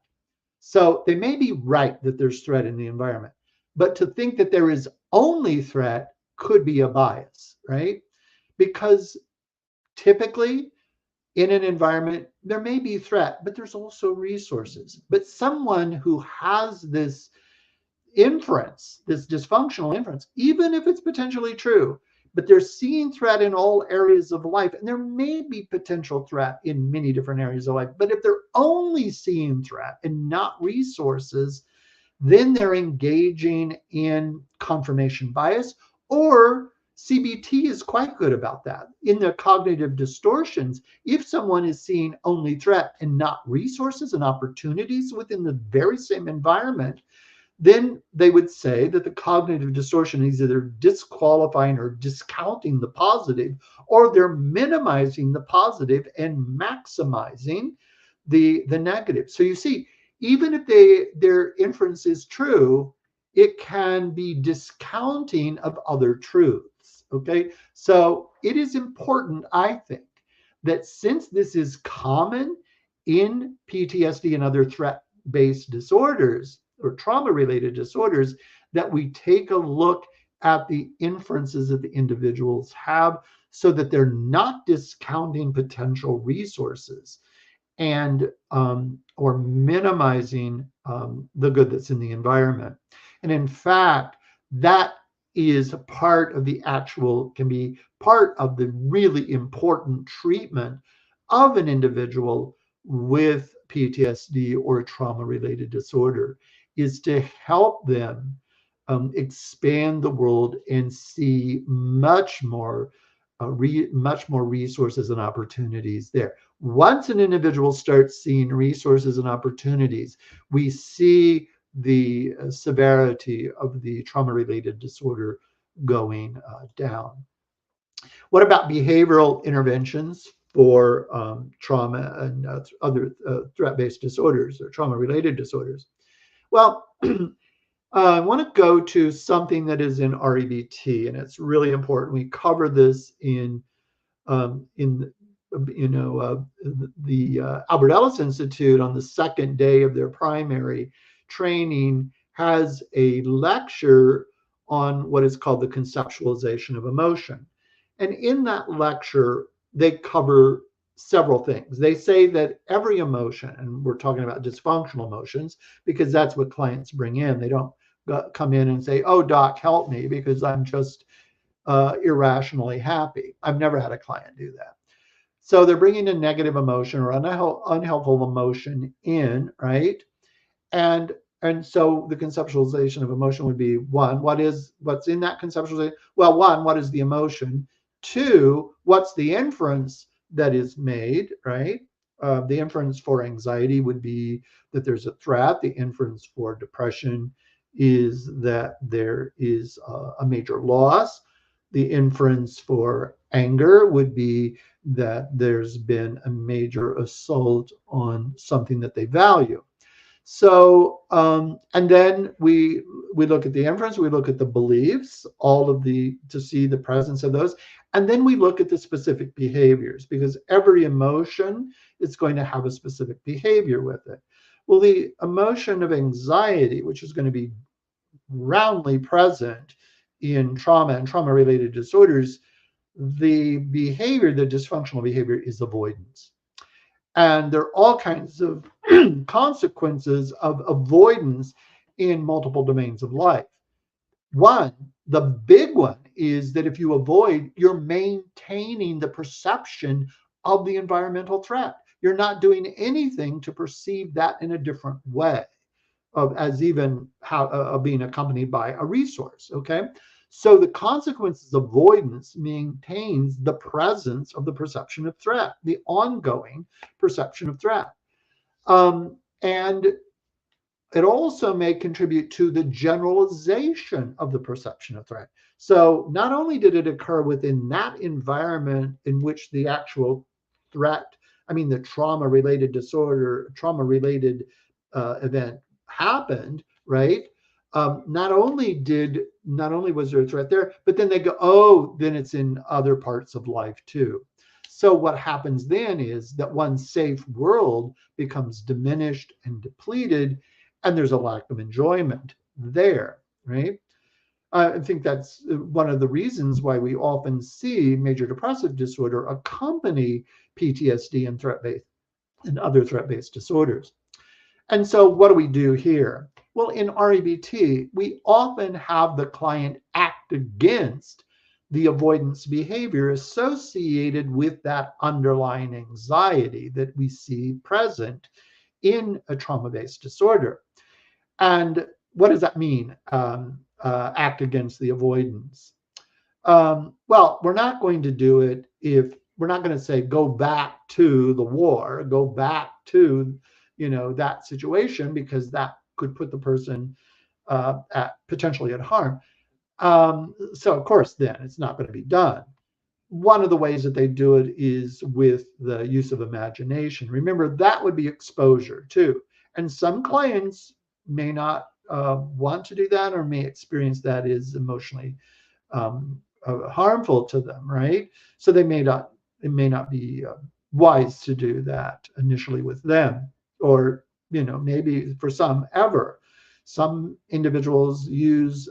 So they may be right that there's threat in the environment, but to think that there is only threat could be a bias, right? Because typically in an environment, there may be threat, but there's also resources. But someone who has this inference, this dysfunctional inference, even if it's potentially true, but they're seeing threat in all areas of life, and there may be potential threat in many different areas of life. But if they're only seeing threat and not resources, then they're engaging in confirmation bias, or CBT is quite good about that. In the cognitive distortions, if someone is seeing only threat and not resources and opportunities within the very same environment, then they would say that the cognitive distortion is either disqualifying or discounting the positive, or they're minimizing the positive and maximizing the negative. So you see, even if their inference is true, it can be discounting of other truths. Okay, so it is important, I think, that since this is common in PTSD and other threat-based disorders or trauma-related disorders, that we take a look at the inferences that the individuals have so that they're not discounting potential resources and or minimizing the good that's in the environment. And in fact, that is a part of the actual, can be part of the really important treatment of an individual with PTSD or a trauma-related disorder, is to help them expand the world and see much more resources and opportunities there. Once an individual starts seeing resources and opportunities, we see the severity of the trauma-related disorder going down. What about behavioral interventions for trauma and other threat-based disorders or trauma-related disorders? Well, I want to go to something that is in REBT, and it's really important. We cover this in the Albert Ellis Institute on the second day of their primary training has a lecture on what is called the conceptualization of emotion. And in that lecture, they cover several things. They say that every emotion, and we're talking about dysfunctional emotions because that's what clients bring in. They don't come in and say, "Oh, doc, help me because I'm just irrationally happy." I've never had a client do that. So they're bringing a negative emotion or unhelpful emotion in, right? And so the conceptualization of emotion would be, one, what's in that conceptualization? Well, one, what is the emotion? Two, what's the inference that is made, right? The inference for anxiety would be that there's a threat. The inference for depression is that there is a major loss. The inference for anger would be that there's been a major assault on something that they value. So, and then we look at the inference, we look at the beliefs, to see the presence of those, and then we look at the specific behaviors, because every emotion is going to have a specific behavior with it. Well, the emotion of anxiety, which is going to be roundly present in trauma and trauma-related disorders, the dysfunctional behavior is avoidance. And there are all kinds of consequences of avoidance in multiple domains of life. One, the big one, is that if you avoid, you're maintaining the perception of the environmental threat. You're not doing anything to perceive that in a different way, as even being accompanied by a resource. Okay. So the consequences of avoidance maintains the presence of the perception of threat, the ongoing perception of threat. And it also may contribute to the generalization of the perception of threat. So not only did it occur within that environment in which the actual threat, the trauma-related disorder, trauma-related event happened, right? Not only was there a threat there, but then they go, oh, then it's in other parts of life too. So what happens then is that one's safe world becomes diminished and depleted, and there's a lack of enjoyment there, right? I think that's one of the reasons why we often see major depressive disorder accompany PTSD and threat-based and other threat-based disorders. And so what do we do here? Well, in REBT, we often have the client act against the avoidance behavior associated with that underlying anxiety that we see present in a trauma-based disorder. And what does that mean, act against the avoidance? Well, we're not going to do it if we're not going to say, go back to the war, go back to, that situation, because that could put the person potentially at harm. So of course, then it's not going to be done. One of the ways that they do it is with the use of imagination. Remember, that would be exposure too. And some clients may not want to do that, or may experience that as emotionally harmful to them, right? So it may not be wise to do that initially with them, or maybe for some ever. Some individuals use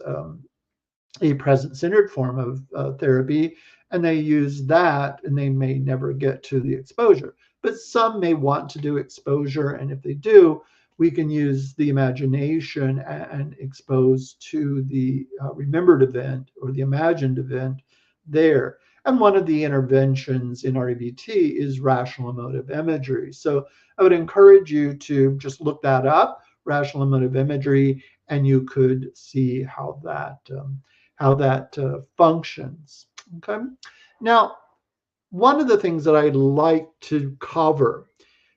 a present-centered form of therapy, and they use that, and they may never get to the exposure. But some may want to do exposure, and if they do, we can use the imagination and expose to the remembered event or the imagined event there. And one of the interventions in REBT is rational emotive imagery. So I would encourage you to just look that up, rational emotive imagery, and you could see how that functions. Okay. Now, one of the things that I'd like to cover,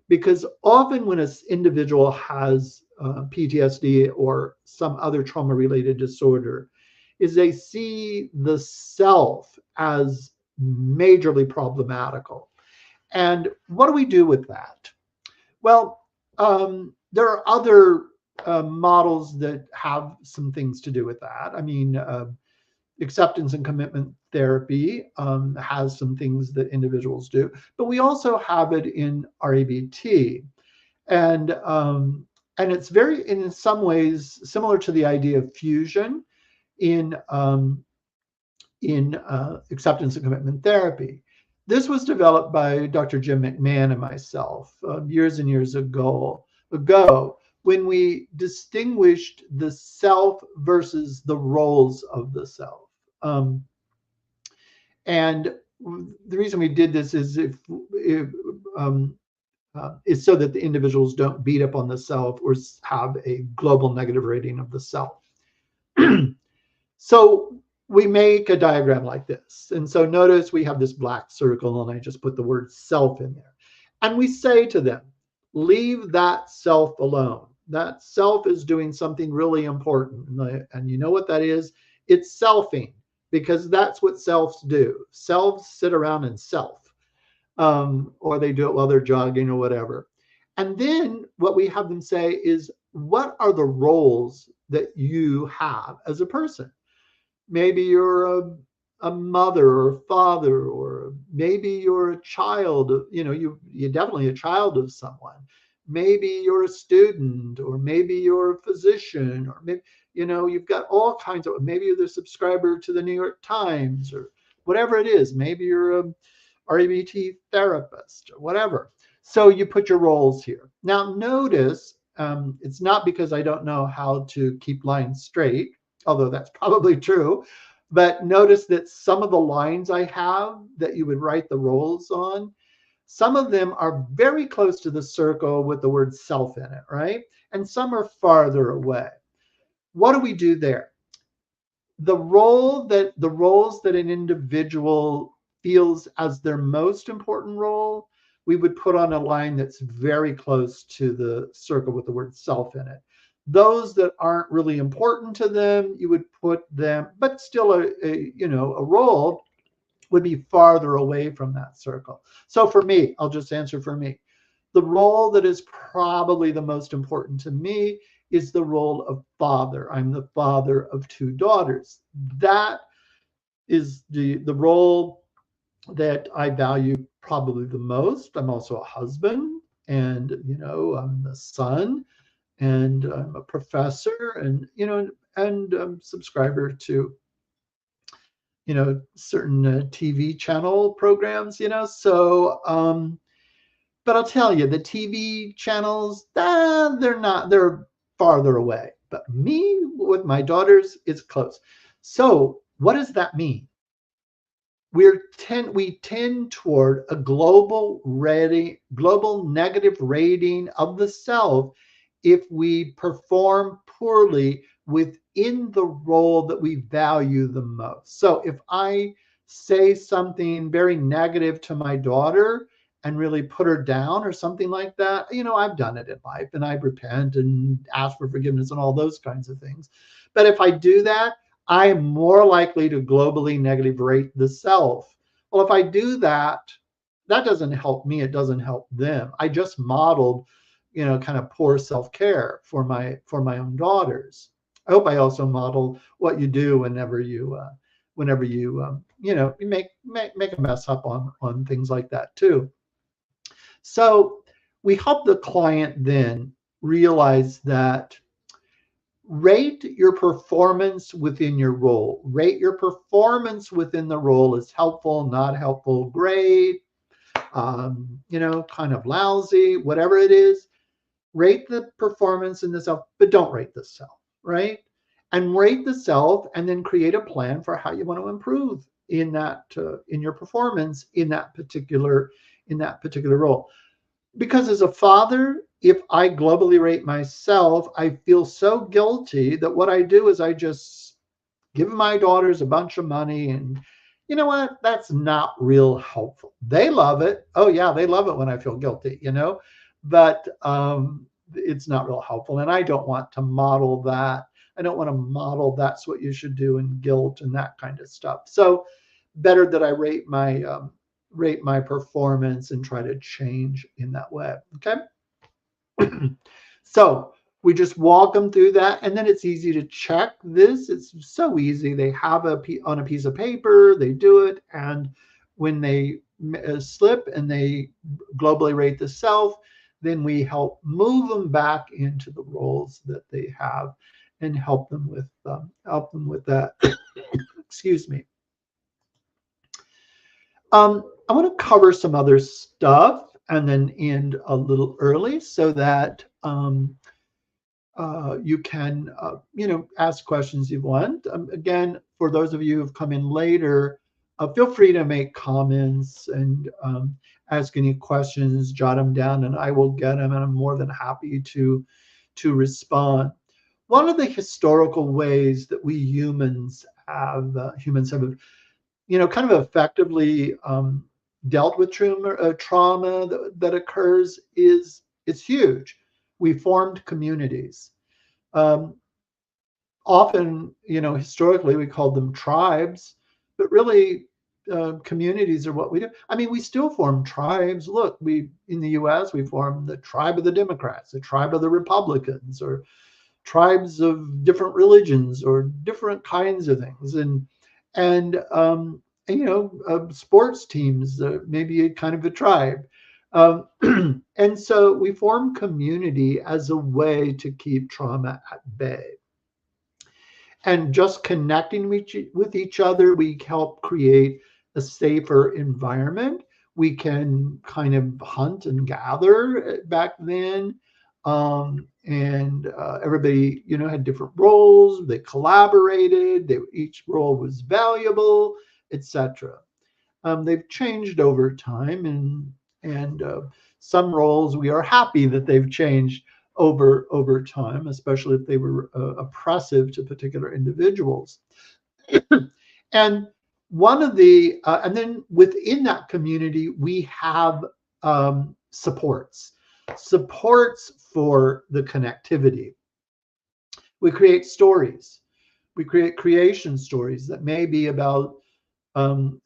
because often when an individual has PTSD or some other trauma-related disorder, is they see the self as majorly problematical. And what do we do with that? Well, there are other models that have some things to do with that. I mean, acceptance and commitment therapy has some things that individuals do, but we also have it in REBT, and it's very, in some ways, similar to the idea of fusion in acceptance and commitment therapy. This was developed by Dr. Jim McMahon and myself years and years ago, when we distinguished the self versus the roles of the self. And the reason we did this is is so that the individuals don't beat up on the self or have a global negative rating of the self. So we make a diagram like this. And so notice we have this black circle, and I just put the word self in there. And we say to them, leave that self alone. That self is doing something really important. And you know what that is? It's selfing, because that's what selves do. Selves sit around and self, or they do it while they're jogging or whatever. And then what we have them say is, what are the roles that you have as a person? Maybe you're a mother or a father, or maybe you're a child. You're definitely a child of someone. Maybe you're a student, or maybe you're a physician, or maybe, you've got all kinds of, maybe you're the subscriber to the New York Times, or whatever it is. Maybe you're a REBT therapist or whatever. So you put your roles here. Now notice, it's not because I don't know how to keep lines straight, although that's probably true. But notice that some of the lines I have that you would write the roles on, some of them are very close to the circle with the word self in it, right? And some are farther away. What do we do there? The roles that an individual feels as their most important role, we would put on a line that's very close to the circle with the word self in it. Those that aren't really important to them, you would put them, but still a role would be farther away from that circle. So for me, I'll just answer for me. The role that is probably the most important to me is the role of father. I'm the father of 2 daughters. That is the role that I value probably the most. I'm also a husband, and I'm the son, and I'm a professor, and subscriber to certain TV channel programs. But I'll tell you, the TV channels, they're farther away. But me with my daughters, it's close. So what does that mean? We tend toward a global negative rating of the self if we perform poorly within the role that we value the most. So if I say something very negative to my daughter and really put her down or something like that, I've done it in life, and I repent and ask for forgiveness and all those kinds of things. But if I do that, I am more likely to globally negative rate the self. Well, if I do that, that doesn't help me. It doesn't help them. I just modeled, kind of poor self-care for my own daughters. I hope I also model what you do whenever you you make a mess up on things like that too. So we help the client then realize that rate your performance within your role. Rate your performance within the role as helpful, not helpful, great, kind of lousy, whatever it is. Rate the performance in the self, but don't rate the self, right? And rate the self, and then create a plan for how you want to improve in that in your performance in that particular role. Because as a father, if I globally rate myself, I feel so guilty that what I do is I just give my daughters a bunch of money, and you know what? That's not real helpful. They love it. Oh yeah, they love it when I feel guilty, but it's not real helpful. And I don't want to model that. I don't want to model that's what you should do, and guilt and that kind of stuff. So better that I rate my performance and try to change in that way. Okay. So we just walk them through that, and then it's easy to check this. It's so easy. They have on a piece of paper, they do it, and when they slip and they globally rate the self, then we help move them back into the roles that they have and help them with that. Excuse me. I want to cover some other stuff and then end a little early so that you can, ask questions you want. Again, for those of you who've come in later, feel free to make comments and ask any questions, jot them down, and I will get them, and I'm more than happy to respond. One of the historical ways that we humans have kind of effectively dealt with trauma that occurs it's huge. We formed communities. Often, historically, we called them tribes, but really, communities are what we do. I mean, we still form tribes. Look, in the U.S. we form the tribe of the Democrats, the tribe of the Republicans, or tribes of different religions, or different kinds of things, and sports teams, maybe a kind of a tribe. And so we form community as a way to keep trauma at bay. And just connecting with each other, we help create a safer environment. We can kind of hunt and gather back then. And everybody, had different roles. They collaborated. Each role was valuable, etc. They've changed over time, and some roles we are happy that they've changed over time, especially if they were oppressive to particular individuals. And and then within that community, we have supports for the connectivity. We create stories. We create creation stories that may be about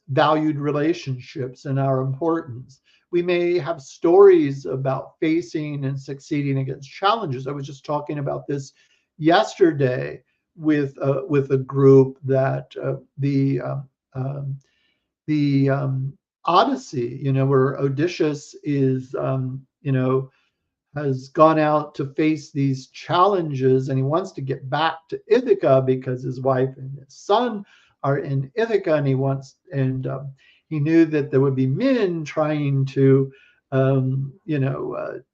valued relationships and our importance. We may have stories about facing and succeeding against challenges. I was just talking about this yesterday with a group that the Odyssey, where Odysseus is, has gone out to face these challenges, and he wants to get back to Ithaca because his wife and his son are in Ithaca, and he knew that there would be men trying to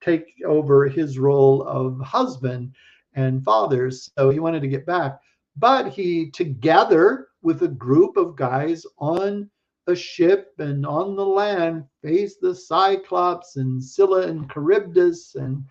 take over his role of husband and father. So he wanted to get back, but he, together with a group of guys on a ship and on the land, faced the Cyclops and Scylla and Charybdis and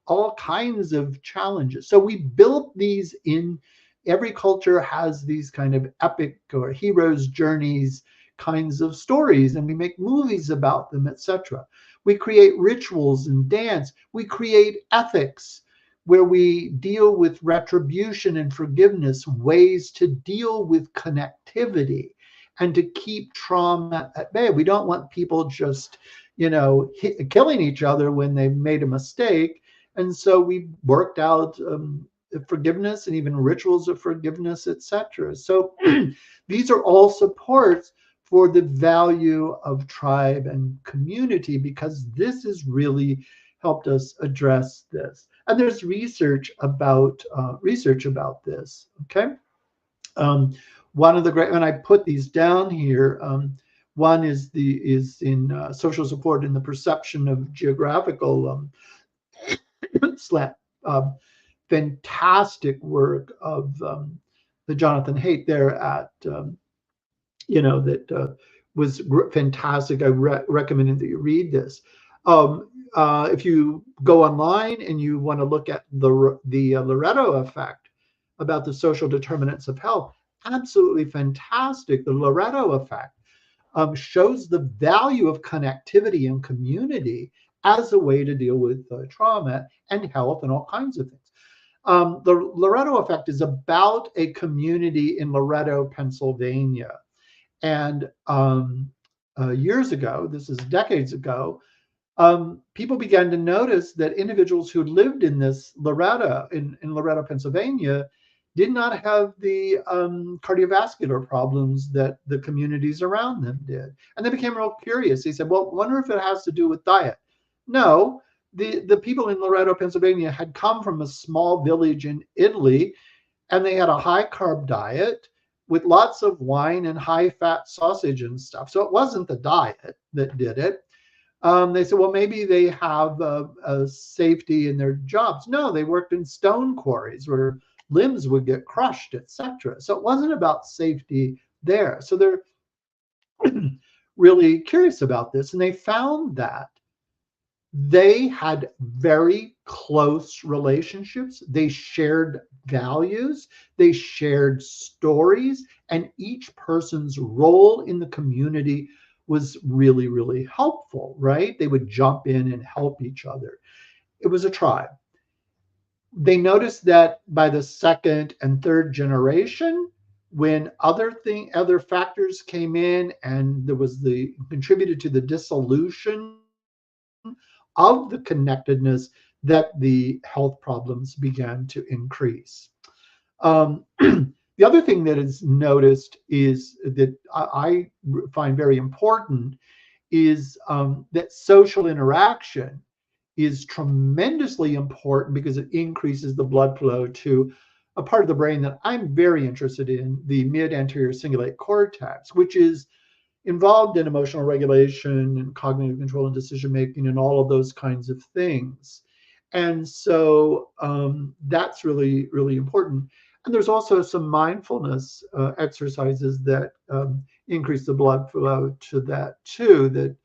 all kinds of challenges. So we built these in. Every culture has these kind of epic or heroes' journeys kinds of stories, and we make movies about them, etc. We create rituals and dance. We create ethics where we deal with retribution and forgiveness, ways to deal with connectivity and to keep trauma at bay. We don't want people just, killing each other when they've made a mistake. And so we worked out forgiveness and even rituals of forgiveness, etc. So these are all supports for the value of tribe and community, because this has really helped us address this. And there's research about this. Okay, one of the great, and I put these down here. One is in social support in the perception of geographical slant. Fantastic work of the Jonathan Haidt there at that was fantastic. I recommend that you read this. If you go online and you want to look at the Loretto effect about the social determinants of health, absolutely fantastic. The Loretto effect shows the value of connectivity and community as a way to deal with trauma and health and all kinds of things. The Loretto effect is about a community in Loretto, Pennsylvania. And years ago, this is decades ago, people began to notice that individuals who lived in this Loretto, in Loretto, Pennsylvania, did not have the cardiovascular problems that the communities around them did. And they became real curious. They said, well, wonder if it has to do with diet. No, the people in Loretto, Pennsylvania had come from a small village in Italy, and they had a high carb diet with lots of wine and high fat sausage and stuff. So it wasn't the diet that did it. They said, well, maybe they have a safety in their jobs. No, they worked in stone quarries where limbs would get crushed, etc. So it wasn't about safety there. So they're really curious about this. And they found that they had very close relationships. They shared values. They shared stories. And each person's role in the community was really, really helpful, right? They would jump in and help each other. It was a tribe. They noticed that by the second and third generation, when other factors came in and there was contributed to the dissolution of the connectedness, that the health problems began to increase. The other thing that is noticed is that I find very important is that social interaction is tremendously important because it increases the blood flow to a part of the brain that I'm very interested in, the mid-anterior cingulate cortex, which is involved in emotional regulation and cognitive control and decision making and all of those kinds of things. And so that's really, really important. And there's also some mindfulness exercises that increase the blood flow to that too.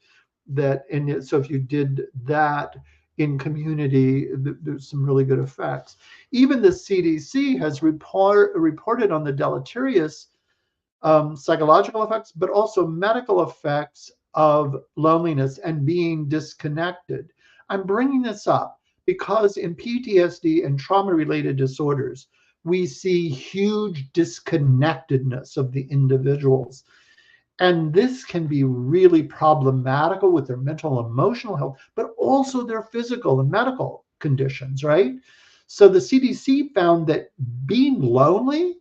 So if you did that in community, there's some really good effects. Even the CDC has reported on the deleterious psychological effects, but also medical effects of loneliness and being disconnected. I'm bringing this up because in PTSD and trauma-related disorders, we see huge disconnectedness of the individuals. And this can be really problematical with their mental and emotional health, but also their physical and medical conditions, right? So the CDC found that being lonely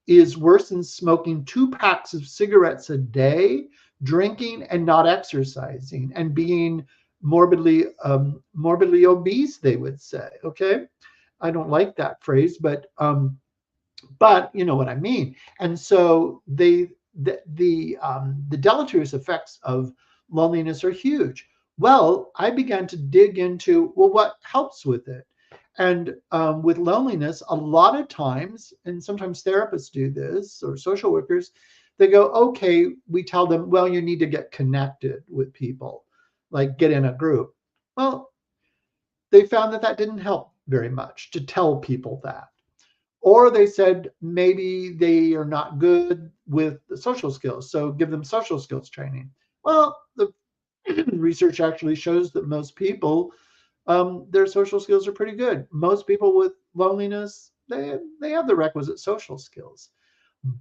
is worse than smoking 2 packs of cigarettes a day, drinking and not exercising and being morbidly obese, they would say. Okay, I don't like that phrase, but you know what I mean. And so the deleterious effects of loneliness are huge. Well, I began to dig into, well, what helps with it. And with loneliness, a lot of times, and sometimes therapists do this or social workers, they go, okay, we tell them, well, you need to get connected with people, like get in a group. Well, they found that that didn't help very much to tell people that. Or they said maybe they are not good with the social skills, so give them social skills training. Well, the research actually shows that most people, their social skills are pretty good. Most people with loneliness, they have the requisite social skills.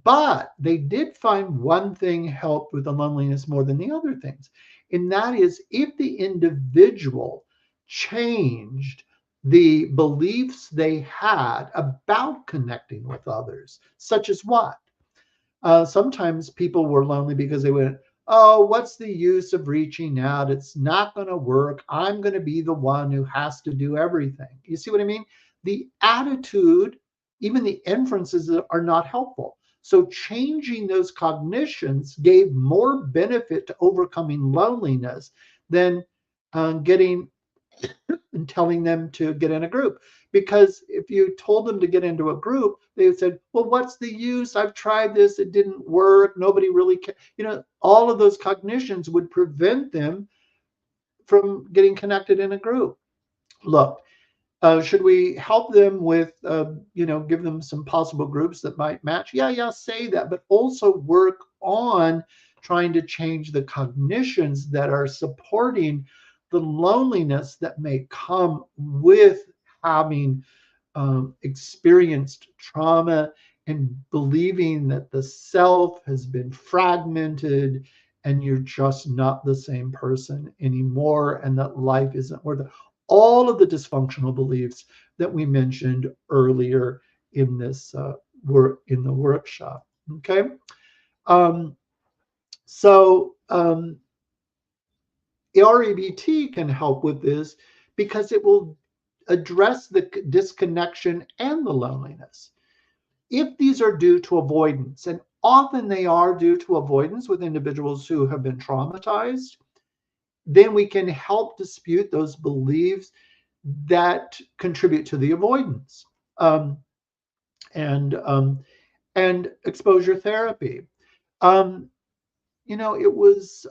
But they did find one thing helped with the loneliness more than the other things. And that is if the individual changed the beliefs they had about connecting with others, such as what? Sometimes people were lonely because they went, oh, what's the use of reaching out? It's not going to work. I'm going to be the one who has to do everything. You see what I mean? The attitude, even the inferences are not helpful. So changing those cognitions gave more benefit to overcoming loneliness than getting and telling them to get in a group. Because if you told them to get into a group, they said, well, what's the use? I've tried this. It didn't work. Nobody really cares. You know, all of those cognitions would prevent them from getting connected in a group. Look, should we help them with, give them some possible groups that might match? Yeah, say that, but also work on trying to change the cognitions that are supporting the loneliness that may come with having experienced trauma and believing that the self has been fragmented and you're just not the same person anymore and that life isn't worth it. All of the dysfunctional beliefs that we mentioned earlier in this work in the workshop. Okay, um, so REBT can help with this because it will address the disconnection and the loneliness. If these are due to avoidance, and often they are due to avoidance with individuals who have been traumatized, then we can help dispute those beliefs that contribute to the avoidance. Um, and and exposure therapy. Um, it was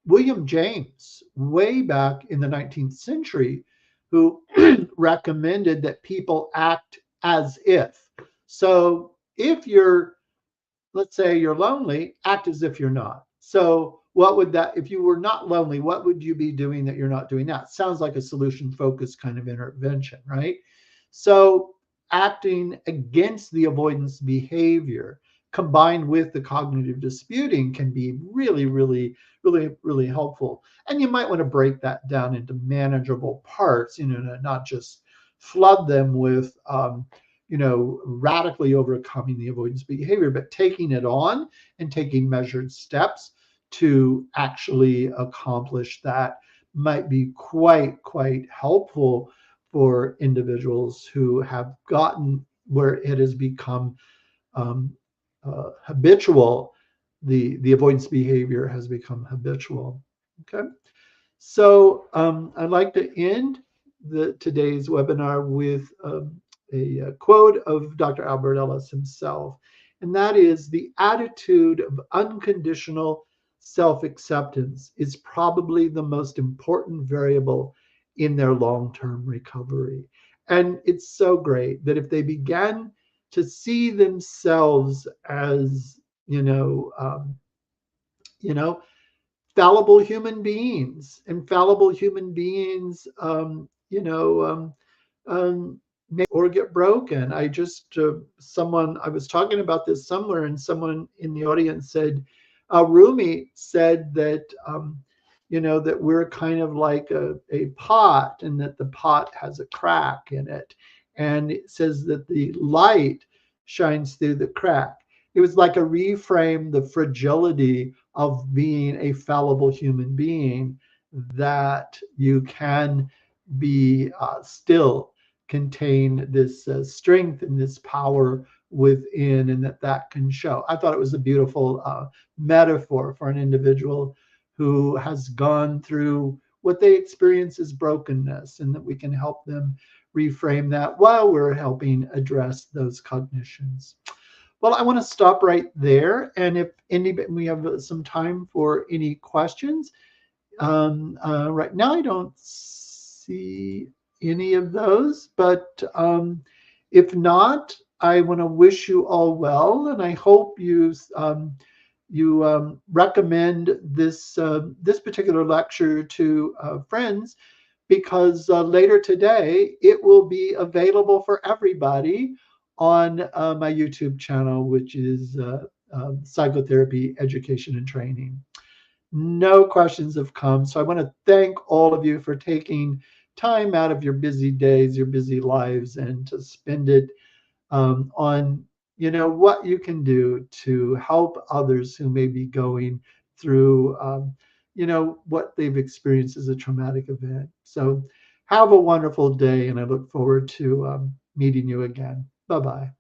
William James way back in the 19th century who recommended that people act as if. So if you're, let's say you're lonely, act as if you're not. So what would that, if you were not lonely, what would you be doing that you're not doing now? Sounds like a solution focused kind of intervention, right? So acting against the avoidance behavior combined with the cognitive disputing can be really, really, really, really helpful. And you might want to break that down into manageable parts, not just flood them with radically overcoming the avoidance behavior, but taking it on and taking measured steps to actually accomplish that might be quite helpful for individuals who have gotten where it has become um, habitual. The avoidance behavior has become habitual. Okay, so I'd like to end today's webinar with a quote of Dr. Albert Ellis himself, and that is, the attitude of unconditional self-acceptance is probably the most important variable in their long-term recovery. And it's so great that if they began to see themselves as, you know, fallible human beings, and fallible human beings, may or get broken. I was talking about this somewhere, and someone in the audience said, Rumi said that, that we're kind of like a pot, and that the pot has a crack in it. And it says that the light shines through the crack. It was like a reframe the fragility of being a fallible human being, that you can be still contain this strength and this power within, and that can show. I thought it was a beautiful metaphor for an individual who has gone through what they experience as brokenness, and that we can help them reframe that while we're helping address those cognitions. Well, I want to stop right there. And if anybody, we have some time for any questions. Right now, I don't see any of those, but if not, I want to wish you all well, and I hope you recommend this particular lecture to friends, because later today it will be available for everybody on my YouTube channel, which is Psychotherapy Education and Training. No questions have come. So I want to thank all of you for taking time out of your busy days, your busy lives, and to spend it on what you can do to help others who may be going through what they've experienced as a traumatic event. So have a wonderful day, and I look forward to meeting you again. Bye-bye.